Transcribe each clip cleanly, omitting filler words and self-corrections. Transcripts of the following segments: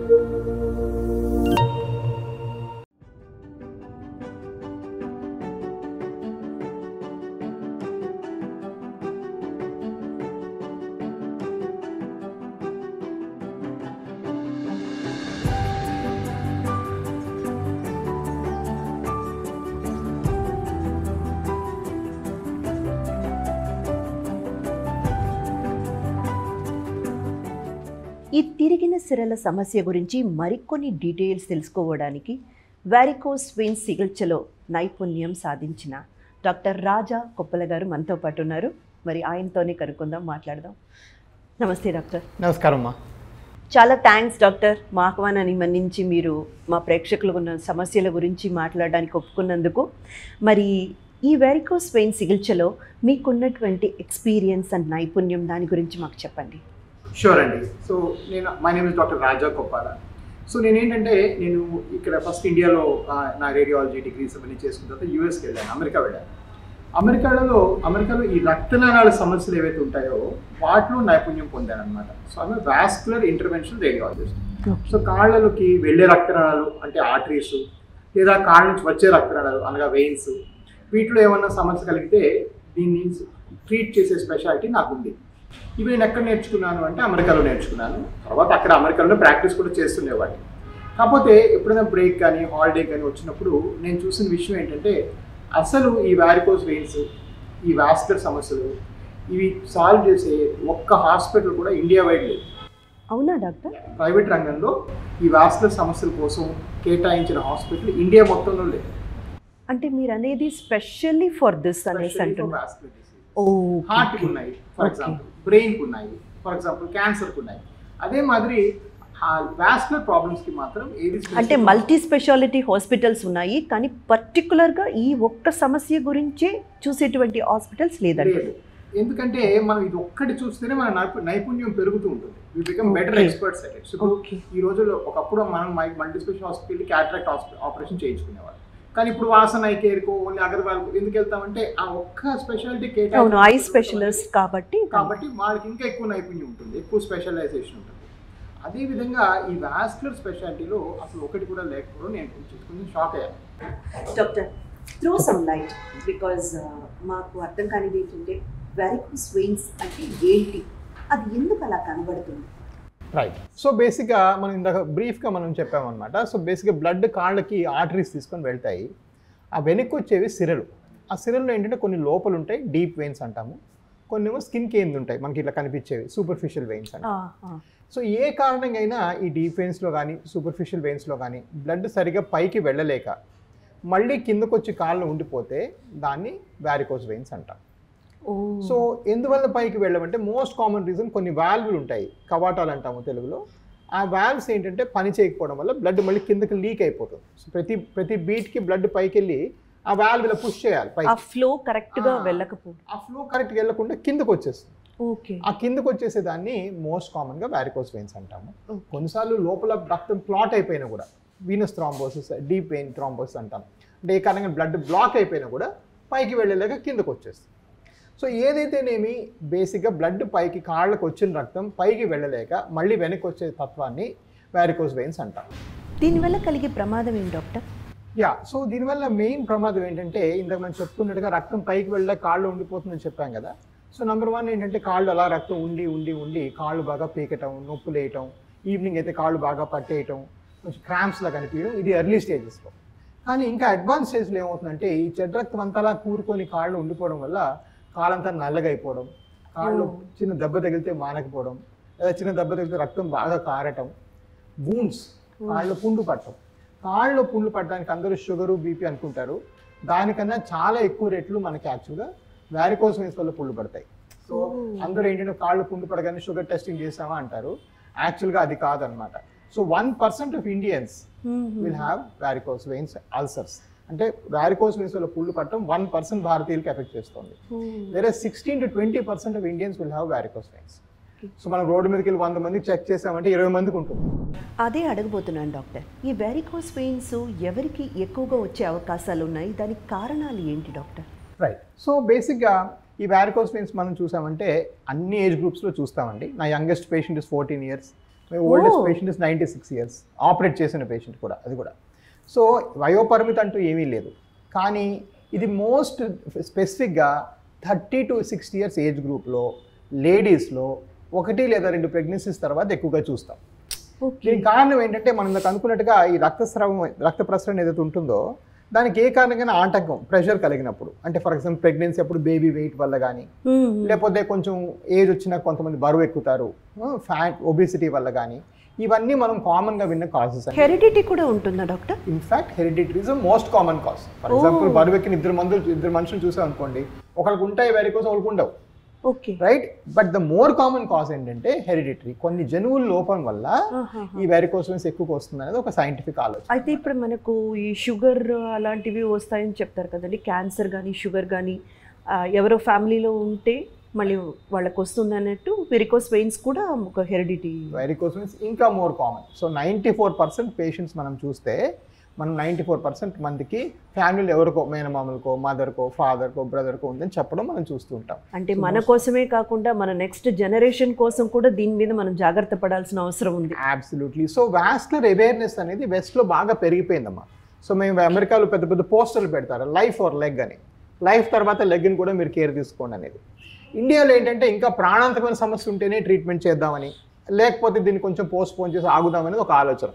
ఈ తిరిగిన సిరల సమస్య గురించి మరికొన్ని డీటెయిల్స్ తెలుసుకోవడానికి వారికోస్ వెయిన్స్ చికిత్సలో నైపుణ్యం సాధించిన డాక్టర్ రాజా కొప్పల గారు మనతో పాటు ఉన్నారు. మరి ఆయనతోనే కనుక్కుందాం, మాట్లాడదాం. నమస్తే డాక్టర్. నమస్కారం అమ్మా. చాలా థ్యాంక్స్ డాక్టర్, మా ఆహ్వానాన్ని మన్నించి మీరు మా ప్రేక్షకులకు ఉన్న సమస్యల గురించి మాట్లాడడానికి ఒప్పుకున్నందుకు. మరి ఈ వారికోస్ వెయిన్స్ చికిత్సలో మీకున్నటువంటి ఎక్స్పీరియన్స్ అండ్ నైపుణ్యం దాని గురించి మాకు చెప్పండి. షూర్ అండి. So my name is doctor Raja Coppola. So నేను ఇక్కడ ఫస్ట్ ఇండియాలో నా రేడియాలజీ డిగ్రీస్ అవన్నీ చేసుకున్న తర్వాత యూఎస్కి వెళ్ళాను, అమెరికా వెళ్ళాను. అమెరికాలో ఈ రక్తనాళాల సమస్యలు ఏవైతే ఉంటాయో వాటిలో నైపుణ్యం పొందాను అనమాట. సో ఆమె వాస్కులర్ ఇంటర్వెన్షన్ రేడియాలజిస్ట్. సో కాళ్ళలోకి వెళ్ళే రక్తనాళాలు అంటే ఆర్టరీస్, లేదా కాళ్ళ నుంచి వచ్చే రక్తనాళాలు అనగా వెయిన్స్, వీటిలో ఏమన్నా సమస్య కలిగితే దీన్ని ట్రీట్ చేసే స్పెషాలిటీ నాకుంది. ఇవి నేను ఎక్కడ నేర్చుకున్నాను అంటే అమెరికాలో నేర్చుకున్నాను. తర్వాత అక్కడ అమెరికాలో ప్రాక్టీస్ కూడా చేస్తుండేవాడిని. కాకపోతే ఎప్పుడైనా బ్రేక్ కానీ హాలిడే కానీ వచ్చినప్పుడు నేను చూసిన విషయం ఏంటంటే అసలు ఈ వారికోస్ వెయిన్స్, ఈ వాస్కులర్ సమస్యలు ఇవి సాల్వ్ చేసే ఒక్క హాస్పిటల్ కూడా ఇండియా వైడ్ లేదు. అవునా డాక్టర్? ప్రైవేట్ రంగంలో ఈ వాస్కులర్ సమస్యల కోసం కేటాయించిన హాస్పిటల్ ఇండియా మొత్తంలో లేదు. అంటే మీరు అనేది స్పెషల్లీ ఫర్ దిస్ అనేసి అంటున్నారు. హార్ట్కి ఉన్నాయి, ఫర్ ఎగ్జాంపుల్ బ్రెయిన్కి ఉన్నాయి, ఫర్ ఎగ్జాంపుల్ క్యాన్సర్కి ఉన్నాయి. అదే మాదిరి వాస్కులర్ ప్రాబ్లమ్స్కి మాత్రం ఏది అంటే మల్టీ స్పెషాలిటీ హాస్పిటల్స్ ఉన్నాయి, కానీ పర్టికులర్గా ఈ ఒక్క సమస్య గురించే చూసేటువంటి హాస్పిటల్స్ లేదండి. ఎందుకంటే మనం ఇది ఒక్కటి చూస్తేనే మన నైపుణ్యం పెరుగుతూ ఉంటుంది. We become better experts at it. So ఈ రోజుల్లో ఒకప్పుడు మనం multi special hospital cataract operation చేయించుకునేవాళ్ళు. కానీ ఇప్పుడు వాసన ఐ కేర్కో ఓన్లీ అగర్వాల్కు ఎందుకు వెళ్తామంటే ఆ ఒక్క స్పెషాలిటీ ఐ స్పెషలిస్ట్ కాబట్టి వాళ్ళకి ఇంకా ఎక్కువ నైపుణ్యం ఉంటుంది, ఎక్కువ స్పెషలైజేషన్ ఉంటుంది. అదేవిధంగా ఈ వాస్కులర్ స్పెషాలిటీలో అసలు ఒకటి కూడా లేకపోవడం నేను కొంచెం షాక్ అయ్యాను. Doctor, throw some light, because మాకు అర్థం కానిది ఏంటంటే వారికోస్ వెయిన్స్ అంటే ఏంటి, అది ఎందుకు అలా కనబడుతుంది? రైట్. సో బేసిక్గా మనం ఇందాక బ్రీఫ్గా మనం చెప్పామన్నమాట. సో బేసిక్గా బ్లడ్ కాళ్ళకి ఆర్టరీస్ తీసుకొని వెళ్తాయి. ఆ వెనక్కి వచ్చేవి సిరలు. ఆ సిరల్లో ఏంటంటే కొన్ని లోపలు ఉంటాయి, డీప్ వెయిన్స్ అంటాము. కొన్ని ఏమో స్కిన్ కింద ఉంటాయి, మనకి ఇట్లా కనిపించేవి సూపర్ఫిషియల్ వెయిన్స్ అంటాం. సో ఏ కారణంగా అయినా ఈ డీప్ వెయిన్స్లో కానీ సూపర్ఫిషియల్ వెయిన్స్లో కానీ బ్లడ్ సరిగా పైకి వెళ్ళలేక మళ్ళీ కిందకు వచ్చి కాళ్ళు ఉండిపోతే దాన్ని వారికోస్ వెయిన్స్ అంటాం. సో ఎందువల్ల పైకి వెళ్ళమంటే మోస్ట్ కామన్ రీజన్ కొన్ని వాల్వ్లు ఉంటాయి, కవాటాలు అంటాము తెలుగులో. ఆ వాల్వ్స్ ఏంటంటే పని చేయకపోవడం వల్ల బ్లడ్ మళ్ళీ కిందకి లీక్ అయిపోతుంది. సో ప్రతి బీట్కి బ్లడ్ పైకి వెళ్ళి ఆ వాల్వ్ ఇలా పుష్ చేయాలి, ఆ ఫ్లో కరెక్ట్గా వెళ్ళకుండా కిందకు వచ్చేస్తుంది. ఆ కిందకు వచ్చేసేదాన్ని మోస్ట్ కామన్గా వారికోస్ వెయిన్స్ అంటాము. కొన్నిసార్లు లోపల రక్తం క్లాట్ అయిపోయినా కూడా venous thrombosis, deep vein thrombosis అంటాం. అంటే ఏ కారణంగా బ్లడ్ బ్లాక్ అయిపోయినా కూడా పైకి వెళ్ళలేక కిందకు వచ్చేస్తుంది. సో ఏదైతేనేమి బేసిక్గా బ్లడ్ పైకి కాళ్ళకు వచ్చిన రక్తం పైకి వెళ్ళలేక మళ్ళీ వెనక్కి వచ్చే తత్వాన్ని వారికోస్ వెయిన్స్ అంటాం. దీనివల్ల కలిగే ప్రమాదం ఏంటి డాక్టర్? సో దీనివల్ల మెయిన్ ప్రమాదం ఏంటంటే ఇందాక మనం చెప్పుకున్నట్టుగా రక్తం పైకి వెళ్ళలేక కాళ్ళు ఉండిపోతుందని చెప్పాం కదా. సో నెంబర్ 1 ఏంటంటే కాళ్ళు అలా రక్తం ఉండి కాళ్ళు బాగా పీకటం, నొప్పులు వేయటం, ఈవినింగ్ అయితే కాళ్ళు బాగా పట్టేయటం, కొంచెం క్రాంప్స్లా కనిపించడం, ఇది ఎర్లీ స్టేజెస్లో. కానీ ఇంకా అడ్వాన్స్ స్టేజ్లో ఏమవుతుందంటే ఈ చెడ్డ రక్తం అంతలా కూరుకొని కాళ్ళు ఉండిపోవడం వల్ల కాళ్ళంతా నల్లగా అయిపోవడం, కాళ్ళు చిన్న దెబ్బ తగిలితే మానకపోవడం, లేదా చిన్న దెబ్బ తగిలితే రక్తం బాగా కారటం, వూండ్స్, కాళ్ళు పుండు పట్టడం. కాళ్ళు పుండ్లు పట్టడానికి అందరూ షుగరు బీపీ అనుకుంటారు, దానికన్నా చాలా ఎక్కువ రేట్లు మనకి యాక్చువల్గా వారికోస్ వెయిన్స్ వల్ల పుండ్లు పడతాయి. సో అందరూ ఏంటంటే కాళ్ళు పుండు పడగానే షుగర్ టెస్టింగ్ చేసామా అంటారు, యాక్చువల్గా అది కాదనమాట. So 1% of Indians will have varicose veins ulcers. అంటే వారికోస్ వెయిన్స్ వల్ల పుండ్లు పట్టడం 1% భారతీయులకి ఎఫెక్ట్ చేస్తుంది. వేరే 16 to 20% of Indians will have varicose veins. So మనం రోడ్డు మీదకి వెళ్ళి 100 మందికి చెక్ చేసామంటే 20 మందికి ఉంటుంది. అదే అడగబోతున్నాను డాక్టర్, ఈ వారికోస్ వెయిన్స్ ఎవరికి ఎక్కువగా వచ్చే అవకాశాలు ఉన్నాయి, దానికి కారణాలు ఏంటి డాక్టర్? రైట్. సో బేసిక్గా ఈ వారికోస్ వెయిన్స్ మనం చూసామంటే అన్ని ఏజ్ గ్రూప్స్లో చూస్తామండి. నా youngest patient is 14 years, oldest patient is 96 years, operate చేసిన పేషెంట్ కూడా, అది కూడా. సో వయోపరిమితి అంటూ ఏమీ లేదు, కానీ ఇది మోస్ట్ స్పెసిఫిక్గా 30 to 60 years ఏజ్ గ్రూప్లో లేడీస్లో 1 లేదా 2 ప్రెగ్నెన్సీస్ తర్వాత ఎక్కువగా చూస్తాం. దీనికి కారణం ఏంటంటే మనం ఇందాక అనుకున్నట్టుగా ఈ రక్త ప్రసరణ ఏదైతే ఉంటుందో దానికి ఏ కారణంగా ఆటంకం, ప్రెషర్ కలిగినప్పుడు, అంటే ఫర్ ఎగ్జాంపుల్ ప్రెగ్నెన్సీ అప్పుడు బేబీ వెయిట్ వల్ల కానీ, లేకపోతే కొంచెం ఏజ్ వచ్చినా కొంతమంది బరువు ఎక్కుతారు, ఫ్యాట్ ఒబిసిటీ వల్ల కానీ, ఇవన్నీ మనం కామన్గా విన్న కాజెస్. హెరిడిటీ కూడా ఉంటుందా doctor? In fact hereditary is most common cause. For example బరువు ఎక్కిన ఇద్దరు మనుషులు చూసాం అనుకోండి, ఒకరికి ఉంటాయి వెరికోస్, ఒకరికి ఉండవు, right? But the more common cause ఏంటంటే హెరిడిటరీ, కొన్ని జన్యువుల లోపం వల్ల ఈ వెరికోస్ వెయిన్స్ ఎక్కువగా వస్తుంది అనేది ఒక సైంటిఫిక్ ఆలోచన. అయితే ఇప్పుడు మనకు ఈ షుగర్ అలాంటివి వస్తాయని చెప్తారు కదండి, క్యాన్సర్ కానీ షుగర్ కానీ ఎవరో ఫ్యామిలీలో ఉంటే మళ్ళీ వాళ్ళకి వస్తుంది అన్నట్టు వెరికోస్ వెయిన్స్ కూడా ఒక హెరిడిటీ. వెరికోస్ వెయిన్స్ ఇంకా మోర్ కామన్. సో 94% పేషెంట్స్ మనం చూస్తే, మనం 94% మందికి ఫ్యామిలీలో ఎవరికో, మేనమామలకో, మదర్కో, ఫాదర్కో, బ్రదర్కో ఉందని చెప్పడం మనం చూస్తూ ఉంటాం. అంటే మన కోసమే కాకుండా మన నెక్స్ట్ జనరేషన్ కోసం కూడా దీని మీద మనం జాగ్రత్త పడాల్సిన అవసరం ఉంది. అబ్సల్యూట్లీ. సో వాస్కులర్ అవేర్నెస్ అనేది వెస్ట్లో బాగా పెరిగిపోయిందమ్మా. సో మేము అమెరికాలో పెద్ద పెద్ద పోస్టర్లు పెడతారు, లైఫ్ ఆర్ లెగ్ అని, లైఫ్ తర్వాత లెగ్ని కూడా మీరు కేర్ తీసుకోండి అనేది. ఇండియాలో ఏంటంటే ఇంకా ప్రాణాంతకమైన సమస్య ఉంటేనే ట్రీట్మెంట్ చేద్దామని, లేకపోతే దీన్ని కొంచెం పోస్ట్పోన్ చేసి ఆగుదామనేది ఒక ఆలోచన.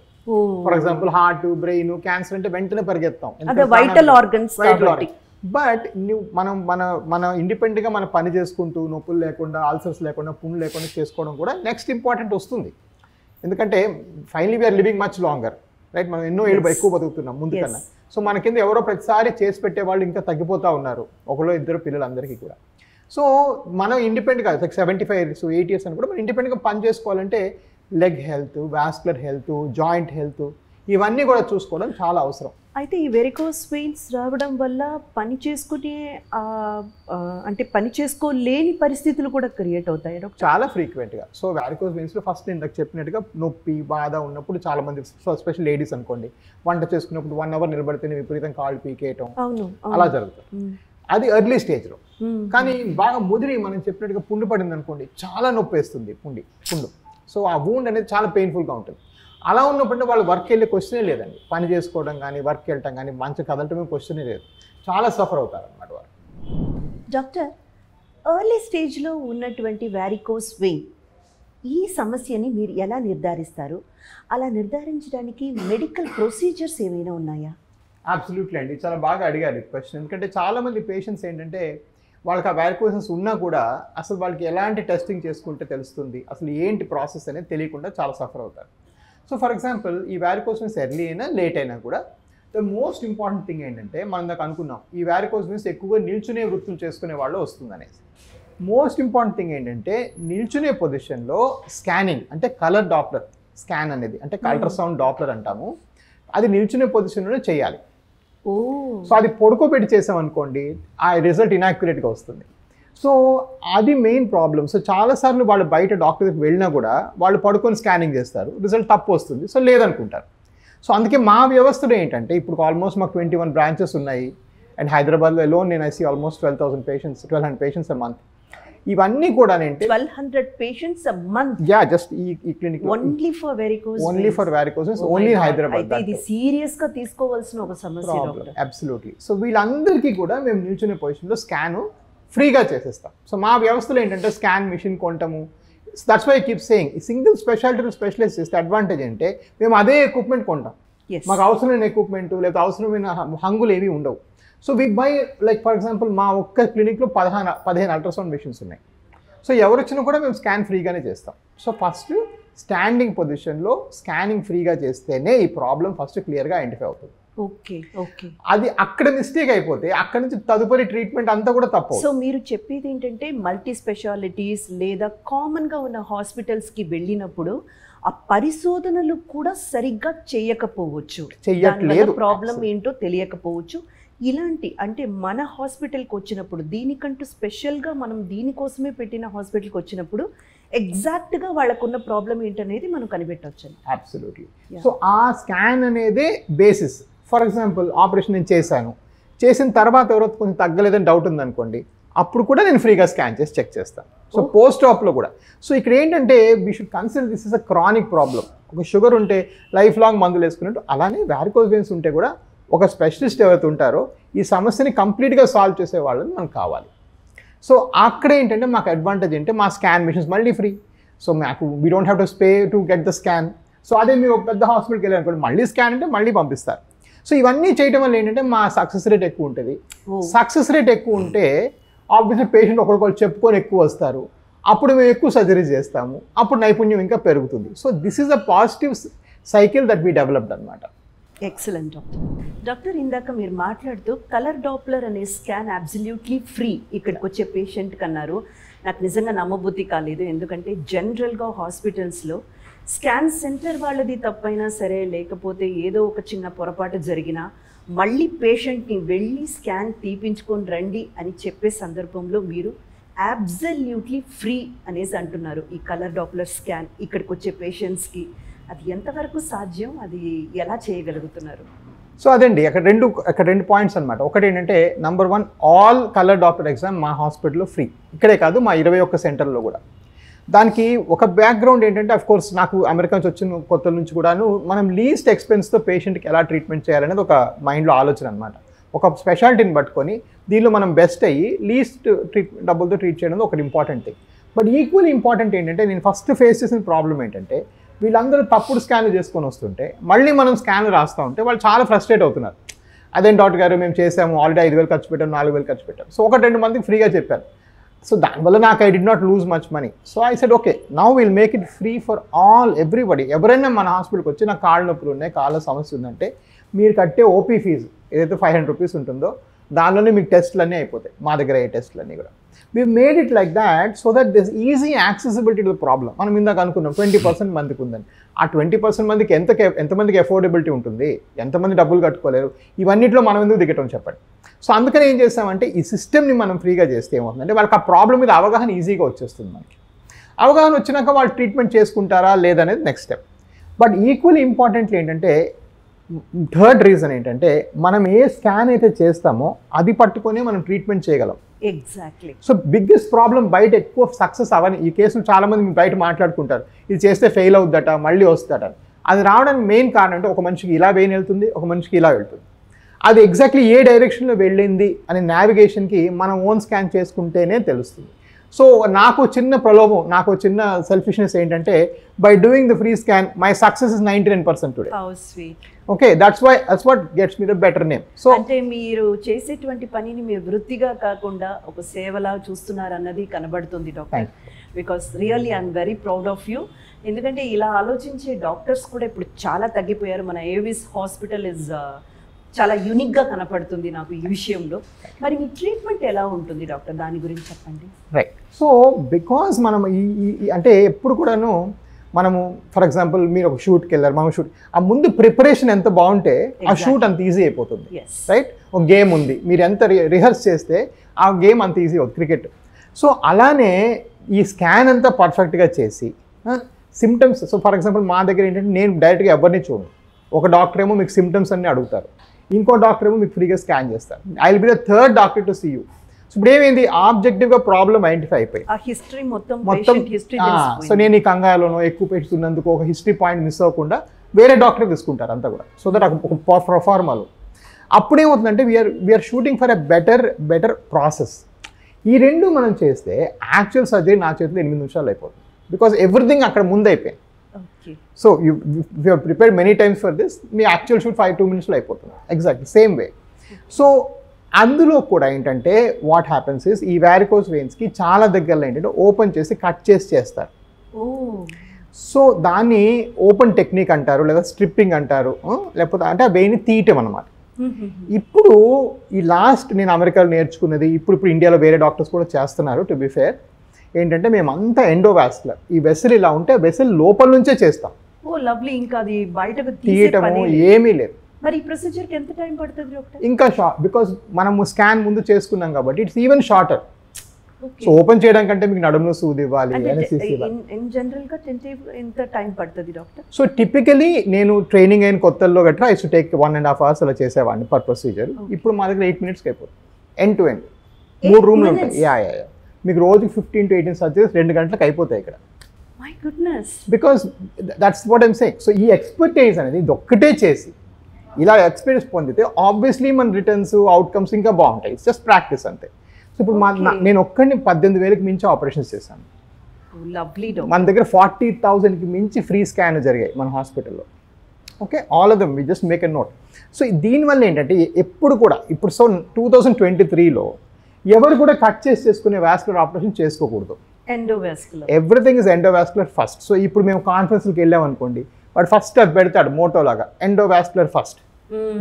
For example heart, brain, cancer అంటే వెంటనే పరిగెత్తాం, వైటల్ ఆర్గన్స్. బట్ మన ఇండిపెండెంట్గా మనం పని చేసుకుంటూ నొప్పులు లేకుండా, అల్సర్స్ లేకుండా, పుండ్లు లేకుండా చేసుకోవడం కూడా నెక్స్ట్ ఇంపార్టెంట్ వస్తుంది. ఎందుకంటే finally we are living much longer, right? మనం ఎన్నో ఏళ్ళు ఎక్కువ బతుకుతున్నాం ముందు కన్నా. సో మన కింద ఎవరో ప్రతిసారి చేసి పెట్టే వాళ్ళు ఇంకా తగ్గిపోతూ ఉన్నారు, ఒకళ్ళు ఇద్దరు పిల్లలందరికీ కూడా. సో మనం ఇండిపెండెంట్గా 75 years 8 years అని కూడా మనం ఇండిపెండెంట్గా పని చేసుకోవాలంటే leg health, vascular health, joint health, ఇవన్నీ కూడా చూసుకోవడం చాలా అవసరం. అయితే ఈ వెరికోస్ వెయిన్స్ రావడం వల్ల పని చేసుకునే అంటే పని చేసుకోలేని పరిస్థితులు కూడా క్రియేట్ అవుతాయి చాలా ఫ్రీక్వెంట్గా. సో వెరికోస్ వెయిన్స్లో ఫస్ట్ నేను చెప్పినట్టుగా నొప్పి, బాధ ఉన్నప్పుడు చాలా మంది, స్పెషల్ లేడీస్ అనుకోండి, వంట చేసుకున్నప్పుడు 1 hour నిలబడితేనే విపరీతం కాళ్ళు పీకేయటం, అలా జరుగుతుంది. అది ఎర్లీ స్టేజ్లో. కానీ బాగా ముదిరి మనం చెప్పినట్టుగా పుండు పడింది అనుకోండి, చాలా నొప్పి వేస్తుంది పుండు. సో ఆ వూండ్ అనేది చాలా పెయిన్ఫుల్గా ఉంటుంది. అలా ఉన్నప్పుడు వాళ్ళు వర్క్ వెళ్ళే క్వశ్చనే లేదండి, పని చేసుకోవడం కానీ, వర్క్ వెళ్ళటం కానీ, మంచి కదలటమే క్వశ్చనే లేదు, చాలా సఫర్ అవుతారు అన్నమాట వారు. డాక్టర్, ఎర్లీ స్టేజ్లో ఉన్నటువంటి వారికోస్ వెయిన్, ఈ సమస్యని మీరు ఎలా నిర్ధారిస్తారు? అలా నిర్ధారించడానికి మెడికల్ ప్రొసీజర్స్ ఏమైనా ఉన్నాయా? అబ్సల్యూట్లీ అండి, చాలా బాగా అడిగారు ఈ క్వశ్చన్. ఎందుకంటే చాలామంది పేషెంట్స్ ఏంటంటే వాళ్ళకి ఆ వారికోసెస్ ఉన్నా కూడా అసలు వాళ్ళకి ఎలాంటి టెస్టింగ్ చేసుకుంటే తెలుస్తుంది, అసలు ఏంటి ప్రాసెస్ అనేది తెలియకుండా చాలా సఫర్ అవుతారు. సో ఫర్ ఎగ్జాంపుల్ ఈ వారికోస్ వెయిన్స్ ఎర్లీ అయినా లేట్ అయినా కూడా ద మోస్ట్ ఇంపార్టెంట్ థింగ్ ఏంటంటే, మనం దాకా అనుకున్నాం ఈ వారికోస్ వెయిన్స్ ఎక్కువగా నిల్చునే వృత్తులు చేసుకునే వాళ్ళు వస్తుంది అనేసి. మోస్ట్ ఇంపార్టెంట్ థింగ్ ఏంటంటే నిల్చునే పొజిషన్లో స్కానింగ్, అంటే కలర్ డాప్లర్ స్కాన్ అనేది, అంటే అల్ట్రాసౌండ్ డాప్లర్ అంటాము, అది నిల్చునే పొజిషన్లోనే చేయాలి. సో అది పడుకోబెట్టి చేసామనుకోండి ఆ రిజల్ట్ ఇనాక్యురేట్గా వస్తుంది. సో అది మెయిన్ ప్రాబ్లం. సో చాలాసార్లు వాళ్ళు బయట డాక్టర్ దగ్గరికి వెళ్ళినా కూడా వాళ్ళు పడుకొని స్కానింగ్ చేస్తారు, రిజల్ట్ తప్పు వస్తుంది, సో లేదనుకుంటారు. సో అందుకే మా వ్యవస్థలో ఏంటంటే ఇప్పుడు ఆల్మోస్ట్ మాకు 21 branches ఉన్నాయి, అండ్ హైదరాబాద్లో ఎలోన్ నేను I see almost 1200 patients a month. ఇవన్నీ కూడా ఏంటి 1200 patients a month? Yeah, just ఈ clinic only for varicose only in Hyderabad. ఇది సీరియస్ గా తీసుకోవాల్సిన ఒక సమస్య డాక్టర్. అబ్సల్యూట్లీ. సో వీళ్ళందరికీ కూడా మేము నిల్చునే పొజిషన్లో స్కాన్ ఫ్రీగా చేసేస్తాం. సో మా వ్యవస్థలో ఏంటంటే స్కాన్ మిషన్ కొంటాము. That's why keep saying single speciality specialize చేస్తే అడ్వాంటేజ్ అంటే మేము అదే ఎక్విప్మెంట్ కొంటాం, మాకు అవసరమైన ఎక్విప్మెంట్ లేదా అవసరమైన హంగులు ఏవి ఉండవు. So we buy like for example మా ఒక్క క్లినిక్లో 15 అల్ట్రాసౌండ్ మెషిన్స్ ఉన్నాయి. సో ఎవరు వచ్చినా కూడా మేము స్కాన్ ఫ్రీగానే చేస్తాం. సో ఫస్ట్ స్టాండింగ్ పొజిషన్లో స్కానింగ్ ఫ్రీగా చేస్తేనే ఈ ప్రాబ్లం ఫస్ట్ క్లియర్గా ఐడెంటిఫై అవుతుంది. Okay okay. అది అక్కడ మిస్టేక్ అయిపోతే అక్కడ నుంచి తదుపరి ట్రీట్మెంట్ అంతా కూడా తప్పు. సో మీరు చెప్పేది ఏంటంటే మల్టీ స్పెషాలిటీస్ లేదా కామన్గా ఉన్న హాస్పిటల్స్కి వెళ్ళినప్పుడు ఆ పరిశోధనలు కూడా సరిగ్గా చేయకపోవచ్చు, చెయ్యట్లేదు, ప్రాబ్లం ఏంటో తెలియకపోవచ్చు. ఇలాంటి అంటే మన హాస్పిటల్కి వచ్చినప్పుడు దీనికంటూ స్పెషల్గా మనం దీనికోసమే పెట్టిన హాస్పిటల్కి వచ్చినప్పుడు ఎగ్జాక్ట్గా వాళ్ళకున్న ప్రాబ్లం ఏంటనేది మనం కనిపెట్టవచ్చు. అబ్సల్యూట్లీ. సో ఆ స్కాన్ అనేదే బేసిస్. ఫర్ ఎగ్జాంపుల్ ఆపరేషన్ నేను చేసిన తర్వాత ఎవరో కొంచెం తగ్గలేదని డౌట్ ఉందనుకోండి, అప్పుడు కూడా నేను ఫ్రీగా స్కాన్ చేసి చెక్ చేస్తాను. సో పోస్ట్ ఆప్లో కూడా. సో ఇక్కడ ఏంటంటే we should consider this is a chronic problem. ఒక షుగర్ ఉంటే లైఫ్ లాంగ్ మందులు వేసుకున్నట్టు, అలానే వారికోస్ వెయిన్స్ ఉంటే కూడా ఒక స్పెషలిస్ట్ ఎవరైతే ఉంటారో ఈ సమస్యని కంప్లీట్గా సాల్వ్ చేసే వాళ్ళని మనకు కావాలి. సో అక్కడ ఏంటంటే మాకు అడ్వాంటేజ్ ఏంటంటే మా స్కాన్ మిషన్స్ మళ్ళీ ఫ్రీ. సో మాకు we don't have to pay to get the scan. So అదే మీరు ఒక పెద్ద హాస్పిటల్కి వెళ్ళారనుకోండి, మళ్ళీ స్కాన్ అంటే మళ్ళీ పంపిస్తారు. సో ఇవన్నీ చేయడం వల్ల ఏంటంటే మా సక్సెస్ రేట్ ఎక్కువ ఉంటుంది. సక్సెస్ రేట్ ఎక్కువ ఉంటే ఆబ్వియస్లీ పేషెంట్ ఒకరికొకరు చెప్పుకొని ఎక్కువ వస్తారు. అప్పుడు మేము ఎక్కువ సర్జరీ చేస్తాము, అప్పుడు నైపుణ్యం ఇంకా పెరుగుతుంది. So this is a positive cycle that we developed అనమాట. Excellent doctor. ఇందాక మీరు మాట్లాడుతూ కలర్ డాప్లర్ అనే స్కాన్ అబ్సల్యూట్లీ ఫ్రీ ఇక్కడికి వచ్చే పేషెంట్కి అన్నారు. నాకు నిజంగా నమ్మబుద్ధి కాలేదు. ఎందుకంటే జనరల్గా హాస్పిటల్స్లో స్కాన్ సెంటర్ వాళ్ళది తప్పైనా సరే, లేకపోతే ఏదో ఒక చిన్న పొరపాటు జరిగినా మళ్ళీ పేషెంట్ని వెళ్ళి స్కాన్ తీపించుకొని రండి అని చెప్పే సందర్భంలో మీరు అబ్సల్యూట్లీ ఫ్రీ అనేసి అంటున్నారు. ఈ కలర్ డాప్లర్ స్కాన్ ఇక్కడికి వచ్చే పేషెంట్స్కి అది ఎంతవరకు సాధ్యం, అది ఎలా చేయగలుగుతున్నారు? సో అదండి, అక్కడ రెండు పాయింట్స్ అనమాట. ఒకటి ఏంటంటే number 1, all colour Doppler exam మా హాస్పిటల్లో ఫ్రీ. ఇక్కడే కాదు, మా 21 సెంటర్లో కూడా. దానికి ఒక బ్యాక్గ్రౌండ్ ఏంటంటే, అఫ్ కోర్స్ నాకు అమెరికా నుంచి వచ్చిన కొత్త నుంచి కూడాను మనం లీస్ట్ ఎక్స్పెన్స్తో పేషెంట్కి ఎలా ట్రీట్మెంట్ చేయాలనేది ఒక మైండ్లో ఆలోచన అనమాట. ఒక స్పెషాలిటీని పట్టుకొని దీనిలో మనం బెస్ట్ అయ్యి లీస్ట్ డబ్బులతో ట్రీట్ చేయడం ఒకటి important thing. But equal important ఏంటంటే, నేను ఫస్ట్ ఫేస్ చేసిన ప్రాబ్లం ఏంటంటే, వీళ్ళందరూ తప్పుడు స్కాన్లు చేసుకొని వస్తుంటే మళ్ళీ మనం స్కాన్లు రాస్తూ ఉంటే వాళ్ళు చాలా ఫ్రస్ట్రేట్ అవుతున్నారు. అదేం డాక్టర్ గారు మేము చేసాము, ఆల్రెడీ 5,000 ఖర్చు పెట్టాం, 4,000 ఖర్చు పెట్టాం. సో 1-2 మందికి ఫ్రీగా చెప్పారు. సో దానివల్ల నాకు I did not lose much money. So I said okay, now will make it free for all everybody. ఎవరైనా మన హాస్పిటల్కి వచ్చి నాకు కాళ్ళ నొప్పులు ఉన్నాయి, కాళ్ళ సమస్య ఉందంటే మీరు కట్టే ఓపీ ఫీజు ఏదైతే 500 రూపీస్ ఉంటుందో దానిలోనే మీకు టెస్టులు అన్నీ అయిపోతాయి. మా దగ్గర అయ్యే టెస్టులు అన్నీ కూడా we made it like that so that this easy accessibility to the problem. మనం ఇందాక అనుకున్నాం 20% మందికి ఉందని. ఆ 20% మందికి ఎంతమందికి అఫోర్డబిలిటీ ఉంటుంది, ఎంతమంది డబ్బులు కట్టుకోలేరు, ఇవన్నిట్లో మనం ఎందుకు దిగటం చెప్పండి. సో అందుకని ఏం చేస్తామంటే ఈ సిస్టమ్ని మనం ఫ్రీగా చేస్తే ఏమవుతుందంటే వాళ్ళకి ఆ ప్రాబ్లం మీద అవగాహన ఈజీగా వచ్చేస్తుంది. మనకి అవగాహన వచ్చినాక వాళ్ళు ట్రీట్మెంట్ చేసుకుంటారా లేదనేది next step. But equally importantly ఏంటంటే, థర్డ్ రీజన్ ఏంటంటే, మనం ఏ స్కాన్ అయితే చేస్తామో అది పట్టుకొని మనం ట్రీట్మెంట్ చేయగలం. ఎగ్జాక్ట్లీ. సో బిగ్గెస్ట్ ప్రాబ్లం బయట ఎక్కువ సక్సెస్ అవని ఈ కేసులు చాలామంది మీ బయట మాట్లాడుకుంటారు, ఇది చేస్తే ఫెయిల్ అవుద్దట, మళ్ళీ వస్తుందట. అది రావడానికి మెయిన్ కారణం అంటే, ఒక మనిషికి ఇలా వెయిన్ వెళ్తుంది, ఒక మనిషికి ఇలా వెళ్తుంది. అది ఎగ్జాక్ట్లీ ఏ డైరెక్షన్లో వెళ్ళింది అనే నావిగేషన్కి మనం ఓన్ స్కాన్ చేసుకుంటేనే తెలుస్తుంది. సో నాకు చిన్న ప్రలోభం, నాకు చిన్న సెల్ఫిష్నెస్ ఏంటంటే, by doing the free scan my success is 99% today. How sweet. Okay, that's what gets me the better name. So అంటే మీరు చేసేటువంటి పనిని మీరు వృత్తిగా కాకుండా ఒక సేవలా చూస్తున్నారు అన్నది కనబడుతుంది doctor. Because really I'm very proud of you. ఎందుకంటే ఇలా ఆలోచించే డాక్టర్స్ కూడా ఇప్పుడు చాలా తగ్గిపోయారు. మన ఏవిస్ హాస్పిటల్ ఇస్ చాలా యూనిక్గా కనపడుతుంది నాకు ఈ విషయంలో. మరి మీ ట్రీట్మెంట్ ఎలా ఉంటుంది డాక్టర్, దాని గురించి చెప్పండి. రైట్. సో బికాజ్ మనం అంటే ఎప్పుడు కూడాను మనము ఫర్ ఎగ్జాంపుల్ మీరు ఒక షూట్కి వెళ్ళారు, మనం షూట్ ఆ ముందు ప్రిపరేషన్ ఎంత బాగుంటే ఆ షూట్ అంత ఈజీ అయిపోతుంది. రైట్. ఒక గేమ్ ఉంది, మీరు ఎంత రిహర్స్ చేస్తే ఆ గేమ్ అంత ఈజీ అవుతుంది, క్రికెట్. సో అలానే ఈ స్కాన్ అంతా పర్ఫెక్ట్గా చేసి సిమ్టమ్స్. సో ఫర్ ఎగ్జాంపుల్ మా దగ్గర ఏంటంటే, నేను డైరెక్ట్గా ఎవరిని చూడను. ఒక డాక్టర్ ఏమో మీకు సిమ్టమ్స్ అన్నీ అడుగుతారు, ఇంకో డాక్టర్ ఏమో మీకు ఫ్రీగా స్కాన్ చేస్తారు. I will be the third doctor to see you. So ఇప్పుడు ఏమైంది, ఆబ్జెక్టివ్గా ప్రాబ్లం ఐడెంటిఫై అయిపోయి హిస్టరీ మొత్తం. సో నేను ఈ కంగారులోనో ఎక్కువ పేషెంట్స్ ఉన్నందుకు ఒక హిస్టరీ పాయింట్ మిస్ అవ్వకుండా వేరే డాక్టర్ తీసుకుంటారు అంతా కూడా. సో దట్ ఒక ప్రొఫార్మాలో అప్పుడేమవుతుందంటే we are shooting for a better process. ఈ రెండు మనం చేస్తే యాక్చువల్ సర్జరీ నా చేతిలో 8 నిమిషాలు అయిపోతుంది. బికాస్ ఎవ్రీథింగ్ అక్కడ ముందు అయిపోయింది. So you prepared many times for this, me actual shoot 5-2 మినిట్స్లో అయిపోతుంది. Exactly same way. సో అందులో కూడా ఏంటంటే వాట్ హ్యాపెన్స్ ఇస్, ఈ వారికోస్ వెయిన్స్కి చాలా దగ్గరలో ఏంటంటే ఓపెన్ చేసి కట్ చేసి చేస్తారు. సో దాన్ని ఓపెన్ టెక్నిక్ అంటారు, లేదా స్ట్రిప్పింగ్ అంటారు, లేకపోతే అంటే ఆ వెయిన్ తీయటం అనమాట. ఇప్పుడు ఈ లాస్ట్ నేను అమెరికాలో నేర్చుకున్నది ఇప్పుడు ఇండియాలో వేరే డాక్టర్స్ కూడా చేస్తున్నారు. టు బి ఫేర్ ఏంటంటే, మేమంతా ఎండోవాస్కులర్, ఈ వెసల్ ఇలా ఉంటే వెసల్ లోపల నుంచే చేస్తాం. Oh lovely. ఇంకా అది బయటకు తీయటము ఏమీ లేదు. మరి ఈ ప్రొసీజర్కి ఎంత టైం పడుతుంది డాక్టర్? ఇంకా షార్ట్, బికాజ్ మనము స్కాన్ ముందు చేసుకున్నాం కాబట్టి it's even shorter. So open చేయడం కంటే మీకు నడుములో సూది ఇవ్వాలి, ఇన్ జనరల్ గా ఎంత టైం పడుతుంది డాక్టర్? సో టిపికలీ నేను ట్రైనింగ్ అయిన కొత్తల్లో గట్రా ఐ టు టేక్ 1.5 hours అలా చేసేవాడిని పర్ ప్రొసీజర్. ఇప్పుడు మా దగ్గర 8 minutes అయిపోతుంది. ఎండ్ టు ఎండ్ 3 రూమ్లు ఉంటాయి. యా మీకు రోజుకి 15 to 18 సర్జరీస్ 2 గంటలకు అయిపోతాయి ఇక్కడ. My goodness. Because that's what I'm saying. So ఈ ఎక్స్పర్టైజ్ అనేది ఇది ఒక్కటే చేసి ఇలా ఎక్స్పీరియన్స్ పొందితే ఆబ్వియస్లీ మన రిటర్న్స్ అవుట్కమ్స్ ఇంకా బాగుంటాయి. ఇట్స్ జస్ట్ ప్రాక్టీస్ అంతే. సో ఇప్పుడు నేను ఒక్కడిని 18,000కి మించి ఆపరేషన్స్ చేశాను. మన దగ్గర 40,000కి మించి ఫ్రీ స్కాన్ జరిగాయి మన హాస్పిటల్లో. Okay, all of them we just make a note. So దీనివల్ల ఏంటంటే ఎప్పుడు కూడా ఇప్పుడు 2023లో ఎవరు కూడా కట్ చేసుకునే వాస్కులర్ ఆపరేషన్ చేసుకోకూడదు. Endovascular, everything is endovascular first. So ఇప్పుడు మేము కాన్ఫరెన్స్కి వెళ్ళాం అనుకోండి, వాడు ఫస్ట్ అది పెడతాడు మోటో లాగా, ఎండోవాస్కులర్ ఫస్ట్.